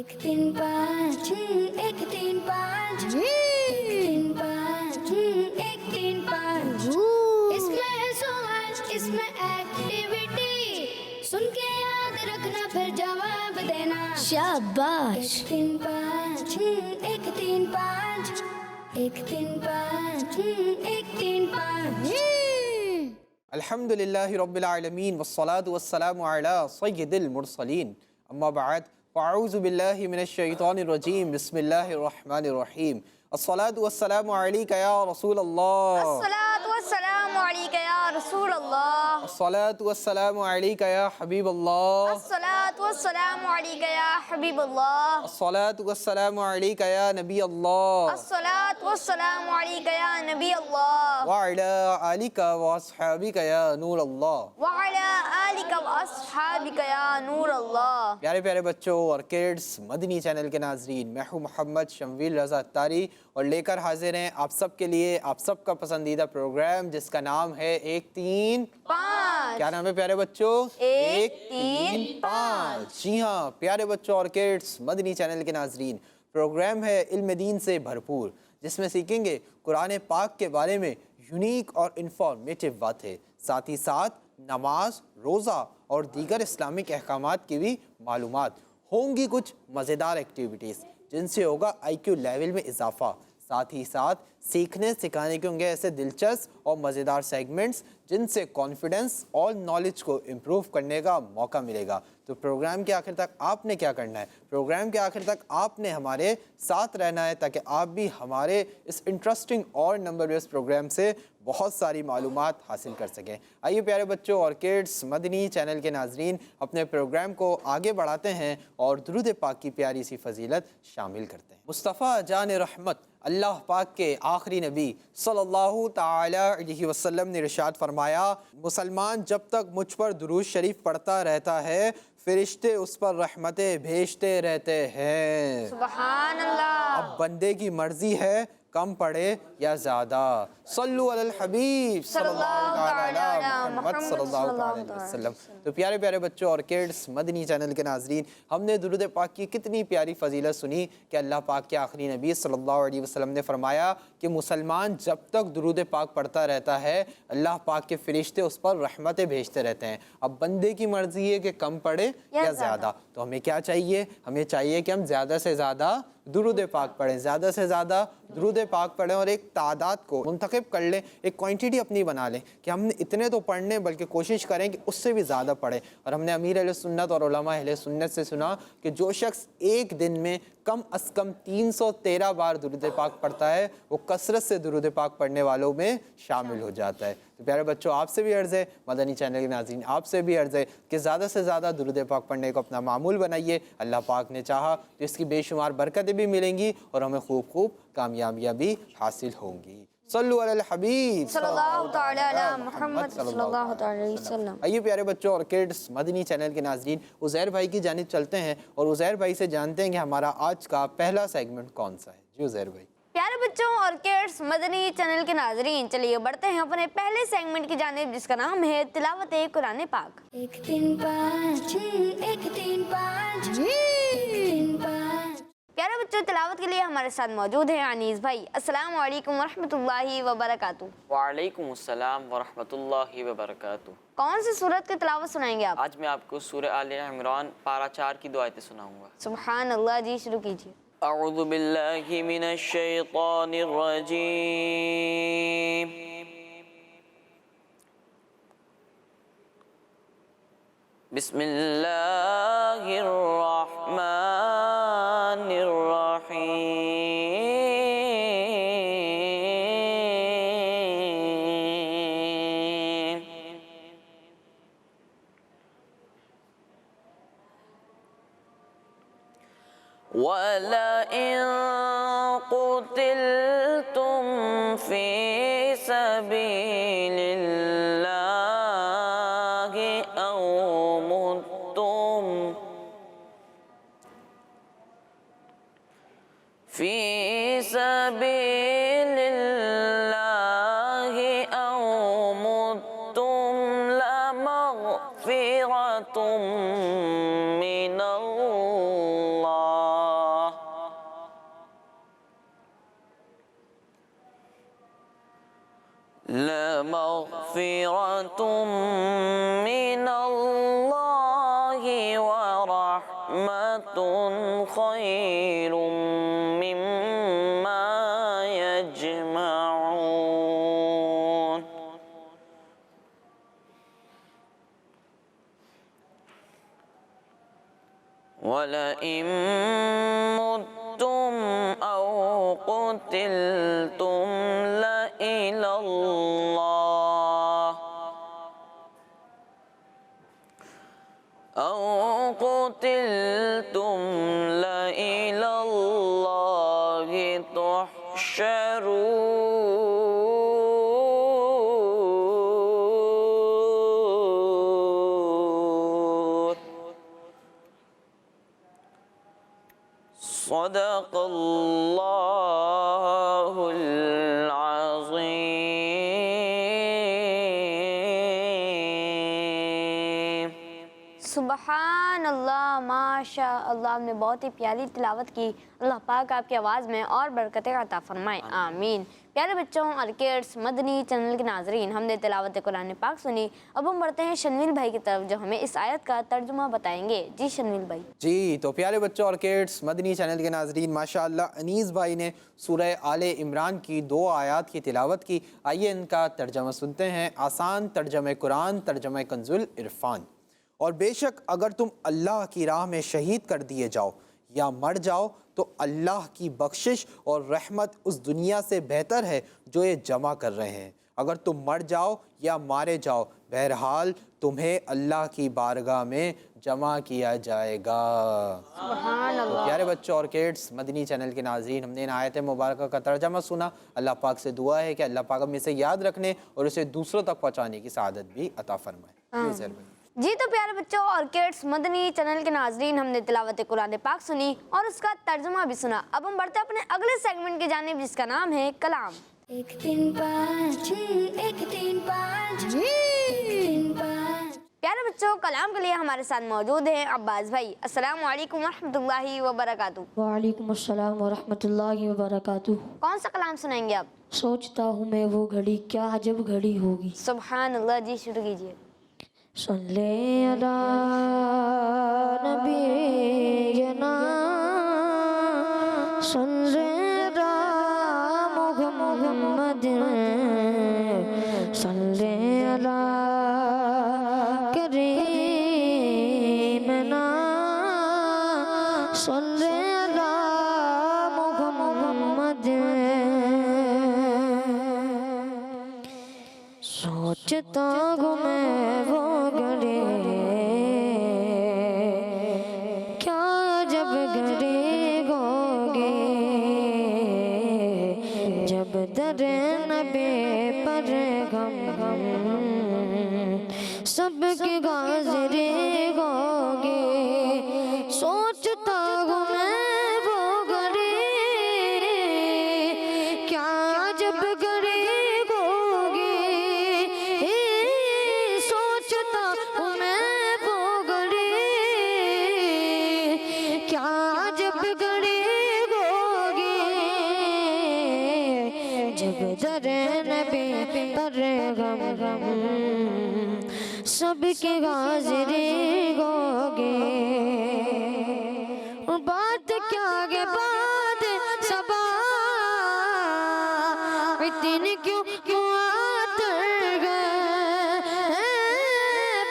एक तीन पाँच एक तीन पाँच एक तीन पाँच एक तीन पाँच। इसमें है सवाल इसमें एक्टिविटी, सुन के याद रखना फिर जवाब देना। शाबाश। एक तीन पाँच एक तीन पाँच एक तीन पाँच एक तीन पाँच। अल्हम्दुलिल्लाहि रब्बिल आलमीन वस्सलातु वस्सलामु अला सय्यिदिल मुरसलीन अम्मा बाद फ़अऊज़ु बिल्लाहि मिनश शैतानिर रजीम बिस्मिल्लाहिर रहमानिर रहीम। अस्सलातु वस्सलामु अलैका या रसूल अल्लाह। अस्सलातु वस्सलामु अलैका या रसूल अल्लाह। अस्सलातु वस्सलामु अलैका या हबीब अल्लाह। अस्सलातु वस्सलामु अलैका या हबीब अल्लाह। अस्सलातु वस्सलामु अलैका या नबी अल्लाह। अस्सलातु वस्सलामु अलैका या नबी अल्लाह। व अला आलिका व अस्हाबिका या नूर अल्लाह। व अला आलिका व अस्हाबिका या नूर अल्लाह। प्यारे प्यारे बच्चों और किड्स, मदनी चैनल के नाजरीन, मैं हूँ मोहम्मद शमवील रज़ा अत्तारी और लेकर हाजिर हैं आप सब के लिए आप सबका पसंदीदा प्रोग्राम जिसका नाम है एक तीन पाँच। क्या नाम है प्यारे बच्चों? एक तीन पाँच। जी हाँ प्यारे बच्चों और किड्स, मदनी चैनल के नाजरीन, प्रोग्राम है इल्म दीन से भरपूर जिसमें सीखेंगे कुरान पाक के बारे में यूनिक और इंफॉर्मेटिव बातें, साथ ही साथ नमाज, रोज़ा और दीगर इस्लामिक अहकामात की भी मालूमात होंगी। कुछ मज़ेदार एक्टिविटीज़ जिनसे होगा IQ लेवल में इजाफा, साथ ही साथ सीखने सिखाने के होंगे ऐसे दिलचस्प और मज़ेदार सेगमेंट्स जिनसे कॉन्फिडेंस और नॉलेज को इम्प्रूव करने का मौका मिलेगा। तो प्रोग्राम के आखिर तक आपने क्या करना है? प्रोग्राम के आखिर तक आपने हमारे साथ रहना है ताकि आप भी हमारे इस इंटरेस्टिंग और नंबर बेस्ड प्रोग्राम से बहुत सारी मालूमात हासिल कर सकें। आइए प्यारे बच्चों और किड्स, मदनी चैनल के नाजरीन, अपने प्रोग्राम को आगे बढ़ाते हैं और दुरूद पाक की प्यारी सी फजीलत शामिल करते हैं। मुस्तफ़ा जान रहमत अल्लाह पाक के आखिरी नबी सल्लल्लाहु ताला अलैहि वसल्लम ने इरशाद फरमाया, मुसलमान जब तक मुझ पर दुरूद शरीफ पढ़ता रहता है फरिश्ते उस पर रहमतें भेजते रहते हैं। सुभान अल्लाह। अब बंदे की मर्जी है कम पढ़े या ज़्यादा। सल्लु अलल हबीब सल्लल्लाहु अलैहि मुहम्मद सल्लल्लाहु अलैहि वसल्लम। तो प्यारे प्यारे बच्चों और किड्स, मदनी चैनल के नाजरीन, हमने दुरूद पाक की कितनी प्यारी फजीलत सुनी कि अल्लाह पाक के आखिरी नबी सल्लल्लाहु अलैहि वसल्लम ने फरमाया कि मुसलमान जब तक दुरूद पाक पढ़ता रहता है अल्लाह पाक के फरिश्ते उस पर रहमतें भेजते रहते हैं। अब बंदे की मर्जी है कि कम पढ़े या ज़्यादा। तो हमें क्या चाहिए? हमें चाहिए कि हम ज़्यादा से ज़्यादा दुरूद पाक पढ़ें, ज़्यादा से ज़्यादा दुरूद पाक पढ़ें और एक तादाद को मुंतखब कर लें, एक क्वांटिटी अपनी बना लें कि हमने इतने तो पढ़ने, बल्कि कोशिश करें कि उससे भी ज़्यादा पढ़ें। और हमने अमीर अहले सुन्नत और उलमा अहले सुन्नत से सुना कि जो शख्स एक दिन में कम अज़ कम 313 बार दुरूद पाक पढ़ता है वो कसरत से दुरूद पाक पढ़ने वालों में शामिल हो जाता है। तो प्यारे बच्चों, आपसे भी अर्ज़ है, मदनी चैनल के नाज़रीन आपसे भी अर्ज़ है कि ज़्यादा से ज़्यादा दुरूद पाक पढ़ने को अपना मामूल बनाइए। अल्लाह पाक ने चाहा तो इसकी बेशुमार बरकतें भी मिलेंगी और हमें खूब खूब कामयाबियाँ भी हासिल होंगी। सल्लु अलल हबीब सल्लल्लाहु ताला अला मुहम्मद सल्लल्लाहु ताला अलैहि वसल्लम। आइए प्यारे बच्चों और किड्स, मदनी चैनल के नाज़रीन, उज़ैर भाई की जानिब चलते हैं और उज़ैर भाई से जानते हैं कि हमारा आज का पहला सेगमेंट कौन सा है। जी उज़ैर भाई। प्यारे बच्चों और किड्स, मदनी चैनल के नाजरीन, चलिए बढ़ते हैं अपने पहले सेगमेंट की जानिब जिसका नाम है तिलावत कुरान पाक। एक तीन पाँच एक तीन पाँच एक तीन पाँच। प्यारे बच्चों, तिलावत के लिए हमारे साथ मौजूद हैं अनीस भाई। अस्सलाम वालेकुम वरहमतुल्लाहि वबरकातुहू। वालेकुम अस्सलाम वरहमतुल्लाहि वबरकातुहू। कौन सी सूरत की तिलावत सुनाएंगे आप? आज मैं आपको सूरह आले इमरान पारा 4 की 2 आयतें सुनाऊंगा। सुभान अल्लाह जी, शुरू कीजिए। अऊज़ु बिल्लाहि मिनश शैतानिर रजीम। बिस्मिल्लाहिर रहमानिर रहीम। वलइन क़ुतिलतुम फ़ी सबीलिल्लाहि औ मुत्तुम फ़ी सबीलिल्लाहि औ मुत्तुम लमग़फ़िरतुम मिनल्लाह लमग़फ़िरतुम मिनल्लाहि व रहमतुन ख़ैरुम मिम्मा यजमऊन। वलइन मुत्तुम औ क़ुतिलतुम लइलल्लाह औ क़ुतिलतुम लइलल्लाहि तुहशरून। सदक़ल्लाहुल अज़ीम। सुबहान अल्लाह, माशा अल्लाह। आपने बहुत ही प्यारी तिलावत की। अल्लाह पाक आपकी आवाज़ में और बरकतें अता फरमाए, आमीन। प्यारे बच्चों और किड्स मदनी चैनल के नाजरीन, हमने तिलावत कुरान पाक सुनी। अब हम बढ़ते हैं शनवील भाई की तरफ जो हमें इस आयत का तर्जुमा बताएंगे। जी शनवील भाई। जी तो प्यारे बच्चों और किड्स मदनी चैनल के नाजरीन, माशाअल्लाह अनीस भाई ने सूरह आले इमरान की 2 आयत की तिलावत की। आइए इनका तर्जमा सुनते हैं। आसान तर्जमा कुरान, तर्जमा कंजुल इरफान। और बेशक अगर तुम अल्लाह की राह में शहीद कर दिए जाओ या मर जाओ तो अल्लाह की बख्शिश और रहमत उस दुनिया से बेहतर है जो ये जमा कर रहे हैं। अगर तुम मर जाओ या मारे जाओ, बहरहाल तुम्हें अल्लाह की बारगाह में जमा किया जाएगा। तो प्यारे बच्चों और किड्स मदनी चैनल के नाज़रीन, हमने इन आयत मुबारक का तर्जमा सुना। अल्लाह पाक से दुआ है कि अल्लाह पाक हमें इसे याद रखने और इसे दूसरों तक पहुँचाने की सआदत भी अता फरमाए। जी तो प्यारे बच्चों और किड्स मदनी चैनल के नाजरीन, हमने तिलावत कुरान पाक सुनी और उसका तर्जुमा भी सुना। अब हम बढ़ते हैं अपने अगले सेगमेंट की जानिब जिसका नाम है कलाम। 1 3 5 1 3 5 1 3 5। प्यारे बच्चों, कलाम के लिए हमारे साथ मौजूद हैं अब्बास भाई। अस्सलाम वालेकुम रहमतुल्लाहि व बरकातुहू। वालेकुम अस्सलाम व रहमतुल्लाहि व बरकातुहू। कौन सा कलाम सुनाएंगे आप? सोचता हूँ मैं वो घड़ी क्या अजब घड़ी होगी। सुभान अल्लाह। जी शुरू कीजिए। सल्ले अला नबीना सल्ले अला मुहम्मद सल्ले अला करीमना सल्ले अला मुहम्मद। सोचता हूँ मैं वो घड़ी क्या जब घड़ी होगी जब दर नबी पर गम सबकी हाज़िरी होगी। सोचता हूँ मैं वो घड़ी क्या जब घड़ी होगी। सोचता हूँ मैं वो घड़ी क्या जब घड़ी होगी जब दर नबी पर गम सबकी हाज़िरी होगी। बात क्या है बात सबा इतनी क्यों क्यों आतर गए।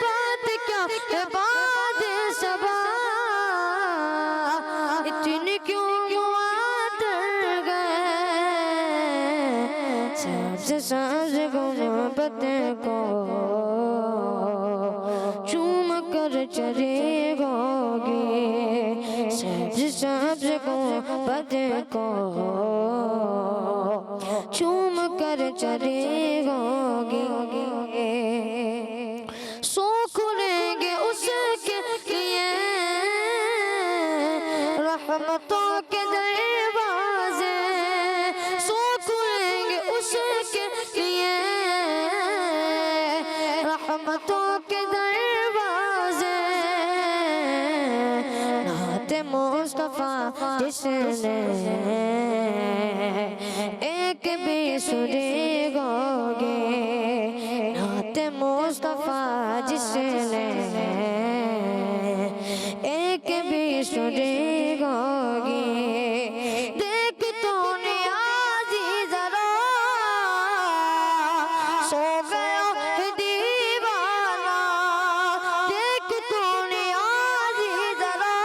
बात क्या है बात सबा इतनी क्यों क्यों आतर गए। सांस सांस गुर्बत को चूम कर चले गोगे। सांस सांस गुर्बत को चूम कर चले गोगे। सो खुलेंगे उसके लिए रहमतों के दरवाजे। सो खुलेंगे उसके लिए रहमतों के दरवाजे। नाते मुस्तफा जिसने एक भी सुनी होगी होगी। देख तो नियाज़ी ज़रा सो गया है दीवाना। देख तो नियाज़ी ज़रा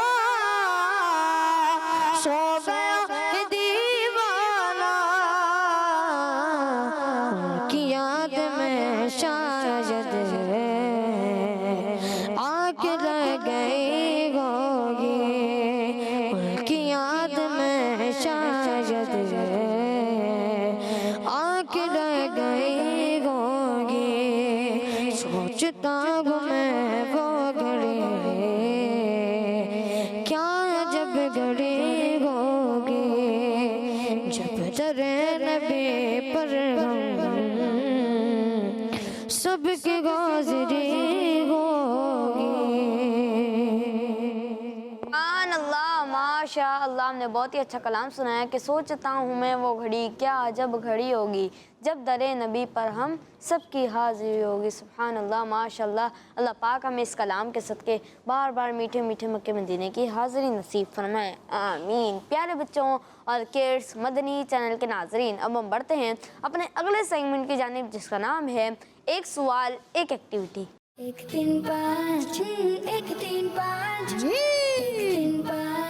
सो गया है दीवाना। उनकी याद में शायद आग लग गई होगी। उनकी याद में शायद आग लग गई होगी। सोचता हूँ मैं वो घड़ी क्या जब घड़ी होगी, जब दरे नबी पर हम सबकी हाज़िरी होगी। सुभान अल्लाह, माशा अल्लाह। हमने बहुत ही अच्छा कलाम सुनाया कि सोचता हूँ मैं वो घड़ी क्या जब घड़ी होगी, जब दरे नबी पर हम सबकी हाजिरी होगी। सुभान अल्लाह, माशाअल्लाह। अल्लाह पाक हमें इस कलाम के सदके बार बार मीठे मीठे मक्के मदीने की हाजिरी नसीब फरमाए, आमीन। प्यारे बच्चों और किड्स मदनी चैनल के नाजरीन, अब हम बढ़ते हैं अपने अगले सेगमेंट की जानिब, जिसका नाम है एक सवाल एक एक्टिविटी। 1 3 5 1 3 5 1 3 5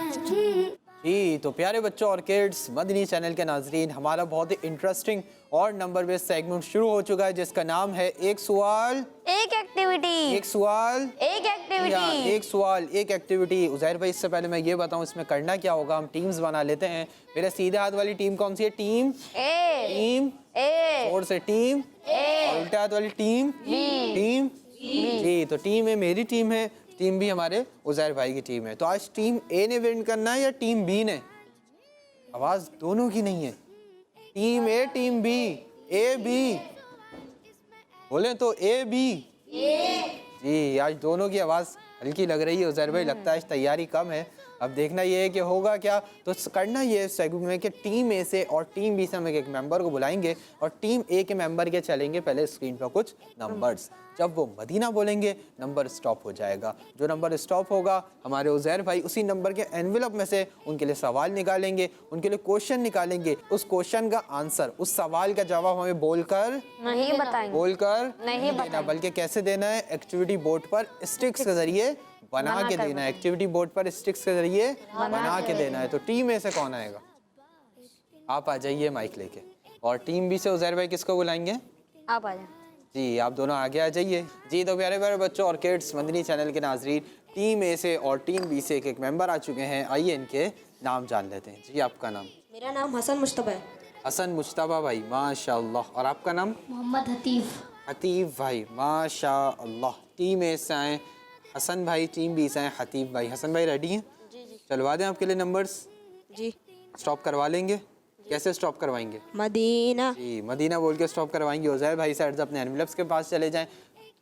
जी तो प्यारे बच्चों और किड्स मदनी चैनल के नाजरीन, हमारा बहुत ही इंटरेस्टिंग और नंबर बेस्ड सेगमेंट शुरू हो चुका है, जिसका नाम है एक सवाल एक एक्टिविटी। एक सवाल एक या एक्टिविटी। एक सवाल एक एक्टिविटी। उज़ैर भाई, इससे पहले मैं ये बताऊं इसमें करना क्या होगा। हम टीम्स बना लेते हैं। मेरे सीधे हाथ वाली टीम कौन सी है? टीम ए टीम ए और से टीम और उल्टे हाथ वाली टीम टीम जी। तो टीम है मेरी टीम है, टीम भी हमारे उज़ैर भाई की टीम है। तो आज टीम ए ने विन करना है या टीम बी ने? आवाज दोनों की नहीं है। Team A team B, A B बोले तो ए बी जी। आज दोनों की आवाज हल्की लग रही है उज़ैर भाई, लगता है आज तैयारी कम है। अब देखना ये है कि होगा क्या। तो करना ये है सेगमेंट में कि टीम ए से और टीम बी से हम एक मेंबर को बुलाएंगे और टीम ए के मेंबर के चलेंगे पहले स्क्रीन पर कुछ नंबर्स। जब वो मदीना बोलेंगे नंबर स्टॉप हो जाएगा। जो नंबर स्टॉप होगा हमारे उज़ैर भाई उसी नंबर के एनवेलप में से उनके लिए सवाल निकालेंगे, उनके लिए क्वेश्चन निकालेंगे। उस क्वेश्चन का आंसर, उस सवाल का जवाब हमें बोलकर नहीं बताएंगे, नहीं देना, बल्कि कैसे देना है? एक्टिविटी बोर्ड पर स्टिक्स के जरिए बना के देना है। एक्टिविटी बोर्ड पर स्टिक्स के जरिए बना के देना है। तो टीम ए से कौन आएगा? आप आ जाइए माइक लेके। और टीम बी से उज़ैर भाई किसको बुलाएंगे? आप आ जाए जी, आप दोनों आगे आ जाइए। जी तो प्यारे प्यारे बच्चों और किड्स मदनी चैनल के नाजरीन, टीम ए से और टीम बी से एक मेंबर आ चुके हैं। आइए इनके नाम जान लेते हैं। जी आपका नाम? मेरा नाम हसन मुश्तबा है। हसन मुश्तबा भाई, माशाअल्लाह। और आपका नाम? मोहम्मद हतीफ। हतीफ भाई, माशाअल्लाह। टीम ए से आए हसन भाई, टीम बी से आए हतीफ भाई। हसन भाई रेडी हैं? जी। चलवा दें आपके लिए नंबर्स? जी। स्टॉप करवा लेंगे? कैसे स्टॉप करवाएंगे? मदीना। जी, मदीना बोल के स्टॉप करवाएंगे। उज़ैर भाई साइड से अपने एनवेलप्स के पास चले जाएं।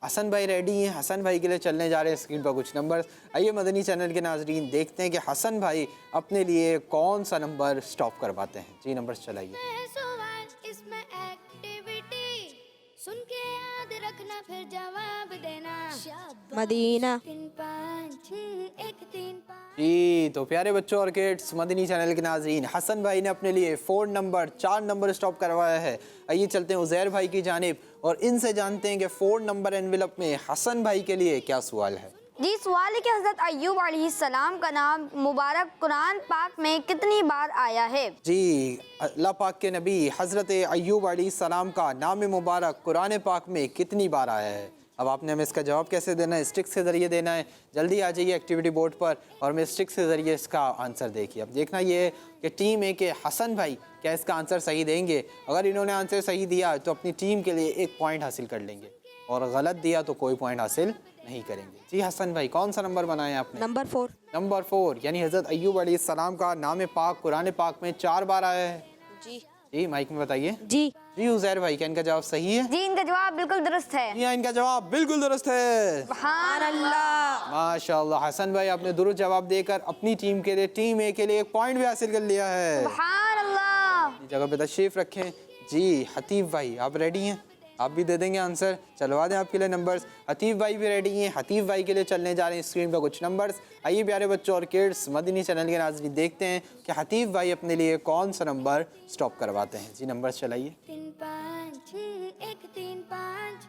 हसन भाई रेडी हैं? हसन भाई के लिए चलने जा रहे हैं स्क्रीन पर कुछ नंबर। आइए मदनी चैनल के नाजरीन देखते हैं कि हसन भाई अपने लिए कौन सा नंबर स्टॉप करवाते हैं। जी नंबर्स चलाइए। है सवाल इसमें एक्टिविटी, सुन के याद रखना फिर जवाब देना। मदीना। 3 5 1 3 5 जी तो प्यारे बच्चों और किड्स मदनी चैनल के नाजरीन, हसन भाई ने अपने लिए 4 नंबर स्टॉप करवाया है। आइए चलते हैं उज़ैर भाई की जानिब और इनसे जानते हैं कि 4 नंबर एनवेलप में हसन भाई के लिए क्या सवाल है। जी। सवाल है कि हज़रत अय्यूब अलैहिस्सलाम का नाम मुबारक कुरान पाक में कितनी बार आया है? जी अल्लाह पाक के नबी हज़रत अय्यूब अलैहिस्सलाम का नाम मुबारक कुरान पाक में कितनी बार आया है? अब आपने हमें इसका जवाब कैसे देना है? स्टिक्स के ज़रिए देना है। जल्दी आ जाइए एक्टिविटी बोर्ड पर और हमें स्टिक्स के ज़रिए इसका आंसर देखिए। अब देखना ये है कि टीम ए के हसन भाई क्या इसका आंसर सही देंगे। अगर इन्होंने आंसर सही दिया तो अपनी टीम के लिए 1 पॉइंट हासिल कर लेंगे और गलत दिया तो कोई पॉइंट हासिल नहीं करेंगे। जी हसन भाई, कौन सा नंबर बनाया आपने? नंबर 4। नंबर 4, यानी हज़रत अय्यूब अलैहिस्सलाम का नाम पाक कुरान पाक में 4 बार आया है। जी। जी माइक में बताइए। जी। जी उज़ैर भाई, क्या इनका जवाब सही है? जी इनका जवाब बिल्कुल दुरुस्त है। जी हाँ, इनका जवाब बिल्कुल दुरुस्त है। सुभान अल्लाह। माशाअल्लाह। हसन भाई आपने दुरुस्त जवाब देकर अपनी टीम के लिए, टीम ए के लिए 1 पॉइंट भी हासिल कर लिया है। सुभान अल्लाह। जगह पे तशरीफ रखें। जी हतीफ भाई आप रेडी हैं? आप भी दे देंगे आंसर? चलवा दें आपके लिए नंबर्स। हतीफ़ भाई भी रेडी हैं, हतीफ़ भाई के लिए चलने जा रहे हैं स्क्रीन पर कुछ नंबर्स। आइए प्यारे बच्चों और किड्स मदनी चैनल के नाज़रीन देखते हैं कि हतीफ़ भाई अपने लिए कौन सा नंबर स्टॉप करवाते हैं। जी नंबर्स चलाइए। 3 5 1 3 5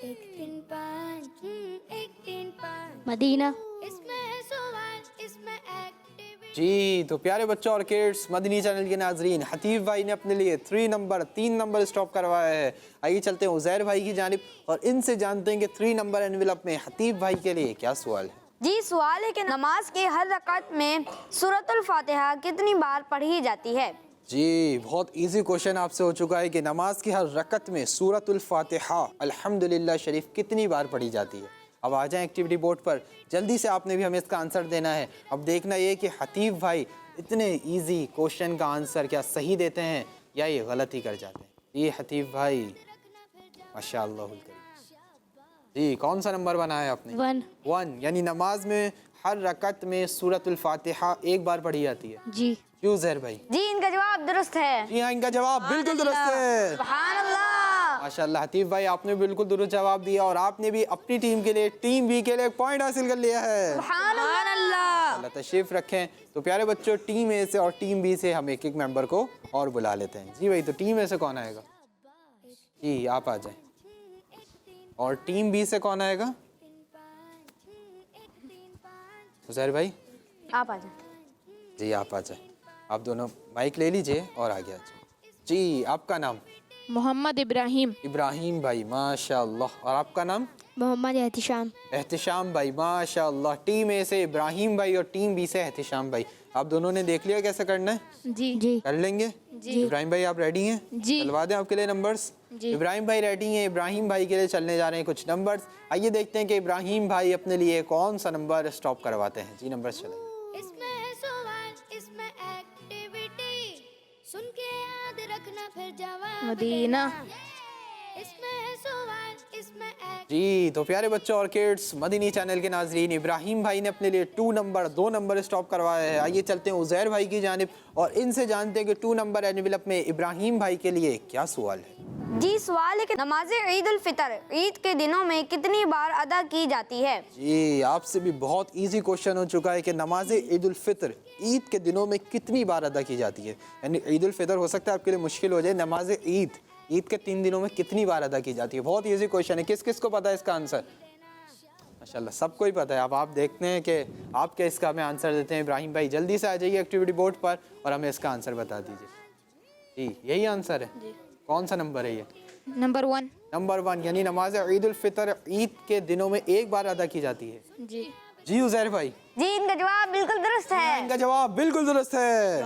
1 3 5 1 3 5 मदीना। इसमें है सवाल इसमें एक्टिविटी। जी तो प्यारे बच्चों और किड्स मदनी चैनल के नाजरीन हतीफ़ भाई ने अपने लिए 3 नंबर स्टॉप करवाया है। आइए चलते हैं उज़ैर भाई की जानिब और इनसे जानते हैं कि 3 नंबर एनवेलप में हतीफ़ भाई के लिए क्या सवाल है। जी सवाल है कि नमाज के हर रकात में सूरतुल फातिहा कितनी बार पढ़ी जाती है? जी बहुत इजी क्वेश्चन आपसे हो चुका है कि नमाज की हर रकत में सूरतुल फातिहा अल्हम्दुलिल्लाह शरीफ कितनी बार पढ़ी जाती है। अब आ जाएं एक्टिविटी बोर्ड पर, जल्दी से आपने भी हमें इसका आंसर देना है। अब देखना ये कि हतीफ़ भाई इतने इजी क्वेश्चन का आंसर क्या सही देते हैं या ये गलत ही कर जाते हैं। ये हतीफ़ भाई माशाअल्लाह। जी कौन सा नंबर बनाया आपने? 1 यानी नमाज में हर रकत में सूरतुल फातिहा एक बार पढ़ी जाती है। जी क्यों ज़हर भाई? जी इनका जवाब दुरुस्त है। जी हाँ इनका जवाब बिल्कुल दुरुस्त है। सुभान अल्लाह। माशाअल्लाह हतीफ़ भाई आपने बिल्कुल दुरुस्त जवाब दिया और आपने भी अपनी टीम के लिए टीम बी के लिए एक पॉइंट हासिल कर लिया है। सुभान अल्लाह। अल्लाह तशरीफ रखें। तो प्यारे बच्चों टीम ए से और टीम बी से हम एक एक मेंबर को और बुला लेते हैं। जी भाई तो टीम ए से कौन आएगा? जी आप आ जाएं। और टीम बी से कौन आएगा? उज़ैर भाई आप आ जाए। जी आप आ जाएं। आप दोनों माइक ले लीजिए और आगे आ जाए। जी आपका नाम? मोहम्मद इब्राहिम। इब्राहिम भाई माशाअल्लाह। और आपका नाम? मोहम्मद एहतिशाम। एहतिशाम भाई माशाअल्लाह। टीम ए से इब्राहिम भाई और टीम बी से एहतिशाम भाई। आप दोनों ने देख लिया कैसे करना है? जी जी कर लेंगे? जी। इब्राहिम भाई आप रेडी हैं? जी। चलवा दें आपके लिए नंबर्स। जी। इब्राहिम भाई रेडी हैं। इब्राहिम भाई के लिए चलने जा रहे हैं कुछ नंबर्स। आइए देखते हैं कि इब्राहिम भाई अपने लिए कौन सा नंबर स्टॉप करवाते हैं। जी नंबर्स चलाइए। इसमें है सवाल इसमें एक्टिविटी सुन के याद रखना फिर जवाब मदीना। देना। इसमें है सवाल इसमें जी तो प्यारे बच्चों और किड्स मदनी चैनल के नाजरीन इब्राहिम भाई ने अपने लिए 2 नंबर स्टॉप करवाया है। आइए चलते हैं उज़ैर भाई की जानिब और इनसे जानते हैं कि 2 नंबर एनवेलप में इब्राहिम भाई के लिए क्या सवाल है। जी सवाल है कि नमाज ईद उल फितर ईद के दिनों में कितनी बार अदा की जाती है? जी आपसे भी बहुत इजी क्वेश्चन हो चुका है कि नमाज ईद उल फितर ईद के दिनों में कितनी बार अदा की जाती है। यानी ईद उल फितर हो सकता है आपके लिए मुश्किल हो जाए, नमाज ईद के 3 दिनों में कितनी बार अदा की जाती है। बहुत इजी क्वेश्चन है। किस किस को पता है इसका आंसर? माशाल्लाह सबको ही पता है। अब आप देखते हैं कि आप क्या इसका हमें आंसर देते हैं। इब्राहिम भाई जल्दी से आ जाइए एक्टिविटी बोर्ड पर और हमें इसका आंसर बता दीजिए। जी यही आंसर है। कौन सा नंबर है ये? नंबर 1। नंबर 1 यानी नमाज ईद उल फितर ईद के दिनों में एक बार अदा की जाती है। जी जी उज़ैर भाई जी इनका जवाब बिल्कुल दुरुस्त है। इनका जवाब बिल्कुल दुरुस्त है।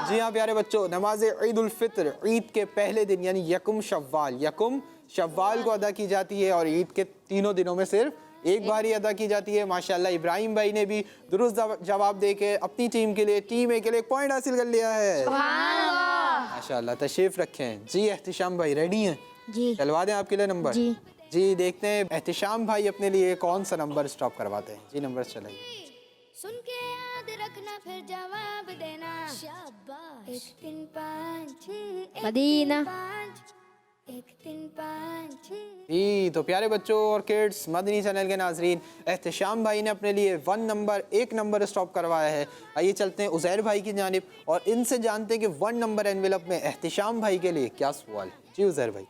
जी हाँ प्यारे बच्चों नमाज ईद उल फितर ईद के पहले दिन यानी यकुम शव्वाल को अदा की जाती है और ईद के तीनों दिनों में सिर्फ एक बार ही अदा की जाती है। माशाल्लाह इब्राहिम भाई ने भी दुरुस्त जवाब देके अपनी टीम के लिए टीम ए के लिए एक पॉइंट हासिल कर लिया है। माशाल्लाह तशरीफ रखें। जी एहतिशाम भाई रेडी हैं? जी चलवा दें आपके लिए नंबर। जी। जी देखते हैं एहतिशाम भाई अपने लिए कौन सा नंबर स्टॉप करवाते हैं। जी नंबर चलाइए। सुन के याद रखना फिर जवाब देना। शाबाश 1 3 5 मदीना। 1 3 5 जी तो प्यारे बच्चों और किड्स मदनी चैनल के नाजरीन एहतिशाम भाई ने अपने लिए 1 नंबर स्टॉप करवाया है। आइए चलते हैं उज़ैर भाई की जानिब और इनसे जानते हैं कि 1 नंबर एनवेलप में एहतिशाम भाई के लिए क्या सवाल है। जी उज़ैर भाई।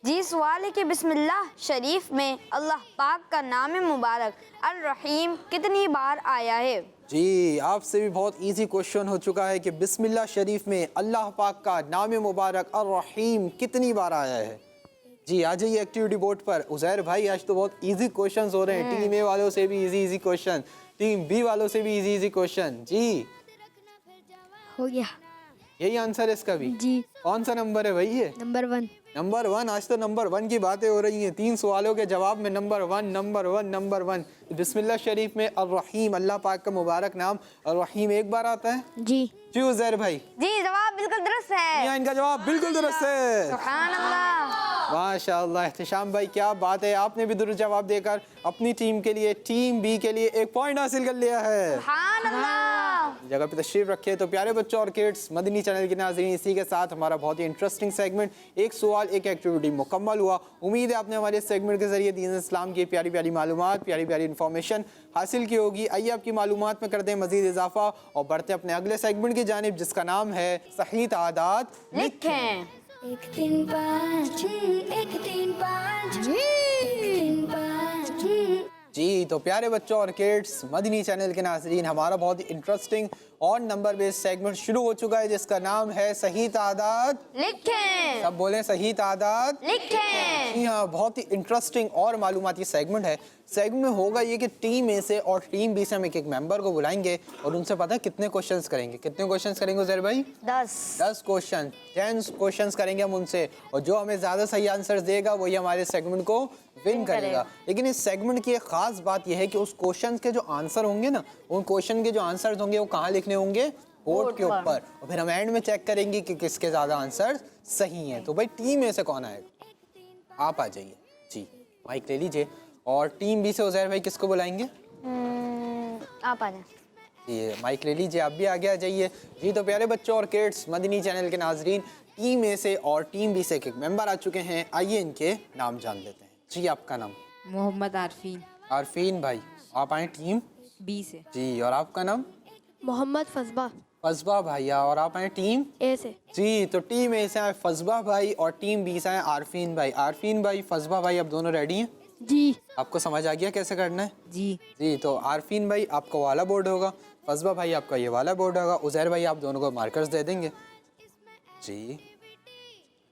जी सवाल है कि बिस्मिल्लाह शरीफ में अल्लाह पाक का नाम मुबारक अर रहीम कितनी बार आया है? जी आपसे भी बहुत इजी क्वेश्चन हो चुका है कि बिस्मिल्लाह शरीफ में अल्लाह पाक का नाम मुबारक अर रहीम कितनी बार आया है। जी आ जाइए एक्टिविटी बोर्ड पर। उज़ैर भाई आज तो बहुत इजी क्वेश्चंस हो रहे हैं। टीम ए वालों से भी इजी क्वेश्चन, टीम बी वालों से भी इजी क्वेश्चन। जी हो गया। यही आंसर है इसका भी? जी। कौन सा नंबर है भाई ये? नंबर 1। नंबर 1। आज तो नंबर 1 की बातें हो रही हैं। 3 सवालों के जवाब में नंबर 1। बिस्मिल्लाह शरीफ में अर्रहीम अल्लाह पाक का मुबारक नाम अर्रहीम एक बार आता है। जी जी उज़ैर भाई। जी जवाब बिल्कुल दुरुस्त है। यहाँ इनका जवाब बिल्कुल दुरुस्त है। सुभान अल्लाह। माशाअल्लाह एहतिशाम भाई क्या बात है। आपने भी दुरुस्त जवाब देकर अपनी टीम के लिए टीम बी के लिए एक पॉइंट हासिल कर लिया है। सुभान अल्लाह। जगह पे तशरीफ रखे। तो प्यारे बच्चों और किड्स, मदनी चैनल के नाज़रीन, इसी के साथ हमारा बहुत ही इंटरेस्टिंग सेगमेंट एक सवाल एक एक्टिविटी मुकम्मल हुआ। उम्मीद है आपने हमारे सेगमेंट के ज़रिए दीन इस्लाम की प्यारी प्यारी मालूमात, प्यारी प्यारी इन्फॉर्मेशन हासिल की होगी। आइए आपकी मालूमात में करते हैं मज़ीद इजाफा और बढ़ते हैं अपने अगले सेगमेंट की जानिब, जिसका नाम है सही तादाद लिखें। 1 3 5 1 3 5 3 5 जी। तो प्यारे बच्चों और किड्स, मदनी चैनल के नाज़रीन, हमारा बहुत ही इंटरेस्टिंग और नंबर बेस्ड सेगमेंट शुरू हो चुका है, जिसका नाम है सही तादाद लिखें। सब बोलें सही तादाद लिखें। जी हाँ, बहुत ही इंटरेस्टिंग और मालूमाती सेगमेंट है। सेगमेंट में होगा ये कि टीम ए से और टीम बी से हम एक मेंबर को बुलाएंगे और उनसे पता है कितने क्वेश्चंस करेंगे। कितने क्वेश्चंस करेंगे उज़ैर भाई? 10 क्वेश्चन, 10 क्वेश्चंस करेंगे हम उनसे, और जो हमें ज़्यादा सही आंसर देगा वही हमारे सेगमेंट को विन करेगा। लेकिन इस सेगमेंट की एक ख़ास बात यह है कि उस क्वेश्चन के जो आंसर होंगे ना, उन क्वेश्चन के जो आंसर होंगे वो कहाँ लिखने होंगे? बोर्ड के ऊपर। और फिर हम एंड में चेक करेंगे कि किसके ज़्यादा आंसर सही हैं। तो भाई टीम में से कौन आएगा? आप आ जाइए जी, माइक ले लीजिए। और टीम बी से उज़ैर भाई किसको बुलाएंगे? आप आ जाएं। ये माइक ले लीजिए, आप भी आगे आ जाइए जी। तो प्यारे बच्चों और किड्स, मदनी चैनल के नाजरीन, टीम ए से और टीम बी से एक मेंबर आ चुके हैं। आइए इनके नाम जान लेते हैं। जी, आपका नाम? मोहम्मद आरफीन। आरफीन भाई, आप आए टीम बी से। जी। और आपका नाम? मोहम्मद फजबा फजबा भैया, और आप आए टीम ए से। जी। तो टीम ए से आए फजबा भाई और टीम बी से आए आरफीन भाई। आरफीन भाई, फजबा भाई, आप दोनों रेडी हैं? जी। आपको समझ आ गया कैसे करना है? जी। जी। तो आरफीन भाई आपका वाला बोर्ड होगा, फजबा भाई आपका ये वाला बोर्ड होगा, उज़ैर भाई आप दोनों को मार्कर्स दे देंगे जी।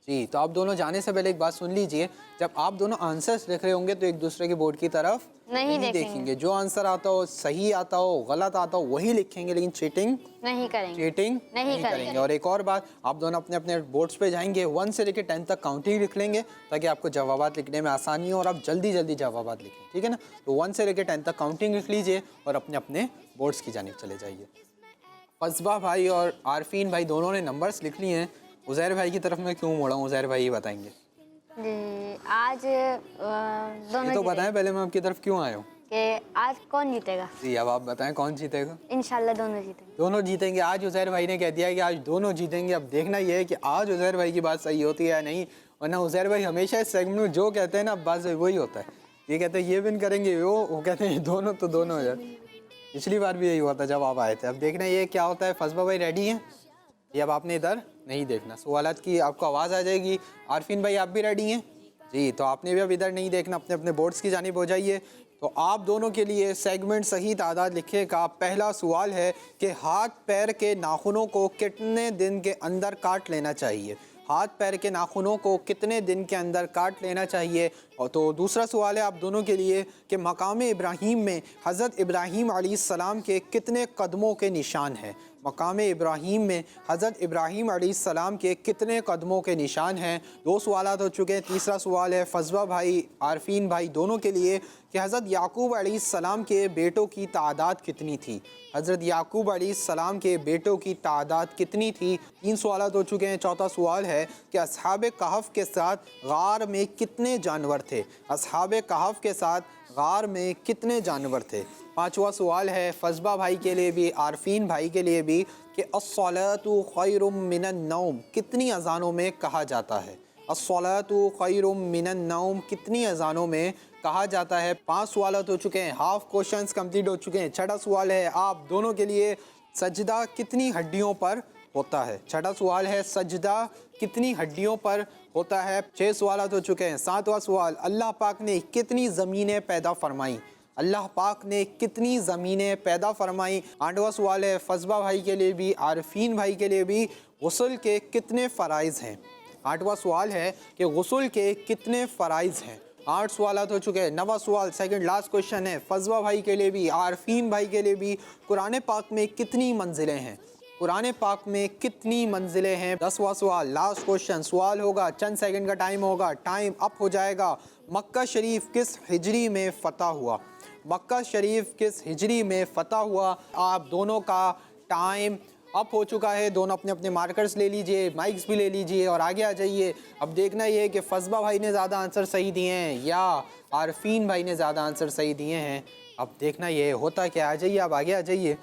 जी। तो आप दोनों जाने से पहले एक बात सुन लीजिए, जब आप दोनों आंसर्स लिख रहे होंगे तो एक दूसरे के बोर्ड की तरफ नहीं देखेंगे। जो आंसर आता हो, सही आता हो, गलत आता हो, वही लिखेंगे, लेकिन चीटिंग नहीं करेंगे। और एक और बात, आप दोनों अपने अपने बोर्ड्स पे जाएंगे, 1 से लेकर 10 तक काउंटिंग लिख लेंगे ताकि आपको जवाबात लिखने में आसानी हो और आप जल्दी जल्दी जवाबात लिखें, ठीक है ना? तो 1 से लेकर 10 तक काउंटिंग लिख लीजिए और अपने अपने बोर्ड्स की जानिब चले जाइए। फजबा भाई और आरफीन भाई दोनों ने नंबर्स लिख लिए हैं। उज़ैर भाई की तरफ मैं क्यों मुड़ा हूँ, उज़ैर भाई ही बताएंगे जी। आज दोनों तो बताएं पहले मैं आपकी तरफ क्यों आया हूँ कि आज कौन जीतेगा? जी। अब आप बताएं कौन जीतेगा? इंशाल्लाह दोनों जीतेंगे। दोनों जीतेंगे। आज उज़ैर भाई ने कह दिया है कि आज दोनों जीतेंगे। अब देखना ये है कि आज उज़ैर भाई की बात सही होती है या नहीं, वरना उज़ैर भाई हमेशा इस सेगमेंट में जो कहते हैं ना, बात वही होता है। ये कहते हैं ये विन करेंगे, वो कहते हैं दोनों, तो दोनों हो जाते। पिछली बार भी यही हुआ था जब आप आए थे। अब देखना ये क्या होता है। फजबा भाई रेडी हैं? ये अब आपने इधर नहीं देखना, सवालात की आपको आवाज़ आ जाएगी। आरफीन भाई आप भी रेडी हैं? जी। तो आपने भी अब इधर नहीं देखना, अपने अपने बोर्ड्स की जानिब हो जाइए। तो आप दोनों के लिए सेगमेंट सही तादाद लिखने का पहला सवाल है कि हाथ पैर के नाखूनों को कितने दिन के अंदर काट लेना चाहिए? हाथ पैर के नाखूनों को कितने दिन के अंदर काट लेना चाहिए? और तो दूसरा सवाल है आप दोनों के लिए कि मकाम इब्राहीम में हज़रत इब्राहीम अलैहिस्सलाम के कितने कदमों के निशान हैं? मकाम इब्राहीम में हज़रत इब्राहीम अलैहिस्सलाम के कितने कदमों के निशान हैं? 2 सवालात हो चुके हैं। तीसरा सवाल है फजवा भाई, आरफीन भाई दोनों के लिए कि हज़रत याकूब अलैहिस्सलाम के बेटों की तादाद कितनी थी? हज़रत याकूब अलैहिस्सलाम के बेटों की तादाद कितनी थी? 3 सवालात हो चुके हैं। चौथा सवाल है कि अस्हाब कहफ के साथ गार में कितने जानवर थे? अस्हाब कहफ के साथ गार में कितने जानवर थे? 5वां सवाल है फजबा भाई के लिए भी, आरफीन भाई के लिए भी कि अस्सलातु खैरुम मिनन नौम कितनी अज़ानों में कहा जाता है? अस्सलातु खैरुम मिनन नौम कितनी अज़ानों में कहा जाता है? 5 सवाल हो चुके हैं, हाफ क्वेश्चंस कंप्लीट हो चुके हैं। 6वां सवाल है आप दोनों के लिए, सजदा कितनी हड्डियों पर होता है? 6वां सवाल है सजदा कितनी हड्डियों पर होता है? 6 सवाल हो चुके हैं। 7वां सवाल, अल्लाह पाक ने कितनी ज़मीनें पैदा फरमाई? अल्लाह पाक ने कितनी ज़मीनें पैदा फरमाई? 8वां सवाल है फजबा भाई के लिए भी, आरफीन भाई के लिए भी, गुस्ल के कितने फ़राइज़ हैं? 8वां सवाल है कि गुस्ल के कितने फ़राइज़ हैं? 8 सवाल हो चुके हैं। 9वां सवाल सेकंड लास्ट क्वेश्चन है फजवा भाई के लिए भी, आरफीन भाई के लिए भी, कुरान पाक में कितनी मंजिलें हैं? कुरान पाक में कितनी मंजिलें हैं? 10वां सवाल लास्ट क्वेश्चन, सवाल होगा, चंद सेकंड का टाइम होगा, टाइम अप हो जाएगा। मक्का शरीफ किस हिजरी में फ़तह हुआ? मक्का शरीफ किस हिजरी में फ़तह हुआ? आप दोनों का टाइम अप हो चुका है। दोनों अपने अपने मार्कर्स ले लीजिए, माइक्स भी ले लीजिए और आगे आ जाइए। अब देखना ये है कि फजबा भाई ने ज़्यादा आंसर सही दिए हैं या आरफीन भाई ने ज़्यादा आंसर सही दिए हैं। अब देखना ये होता क्या, आ जाइए, आप आगे आ जाइए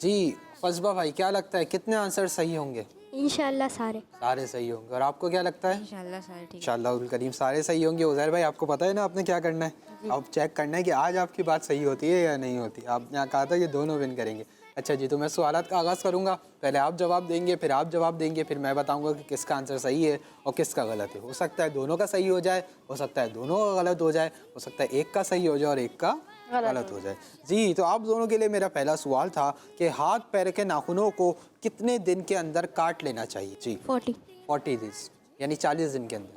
जी। फजबा भाई क्या लगता है कितने आंसर सही होंगे? इंशाल्लाह सारे। सारे सही होंगे। और आपको क्या लगता है? इंशाल्लाह सारे ठीक। इंशाअल्लाह करीम सारे सही होंगे। उज़ैर भाई आपको पता है ना आपने क्या करना है? आप चेक करना है कि आज आपकी बात सही होती है या नहीं होती। आपने यहाँ कहा था कि दोनों विन करेंगे। अच्छा जी, तो मैं सवालात का आगाज़ करूँगा। पहले आप जवाब देंगे, फिर आप जवाब देंगे, फिर मैं बताऊँगा कि किसका आंसर सही है और किसका गलत है। हो सकता है दोनों का सही हो जाए, हो सकता है दोनों का गलत हो जाए, हो सकता है एक का सही हो जाए और एक का गलत हो जाए। जी, तो आप दोनों के लिए मेरा पहला सवाल था कि हाथ पैर के नाखूनों को कितने दिन के अंदर काट लेना चाहिए? जी 40। 40 डेज यानी 40 दिन के अंदर।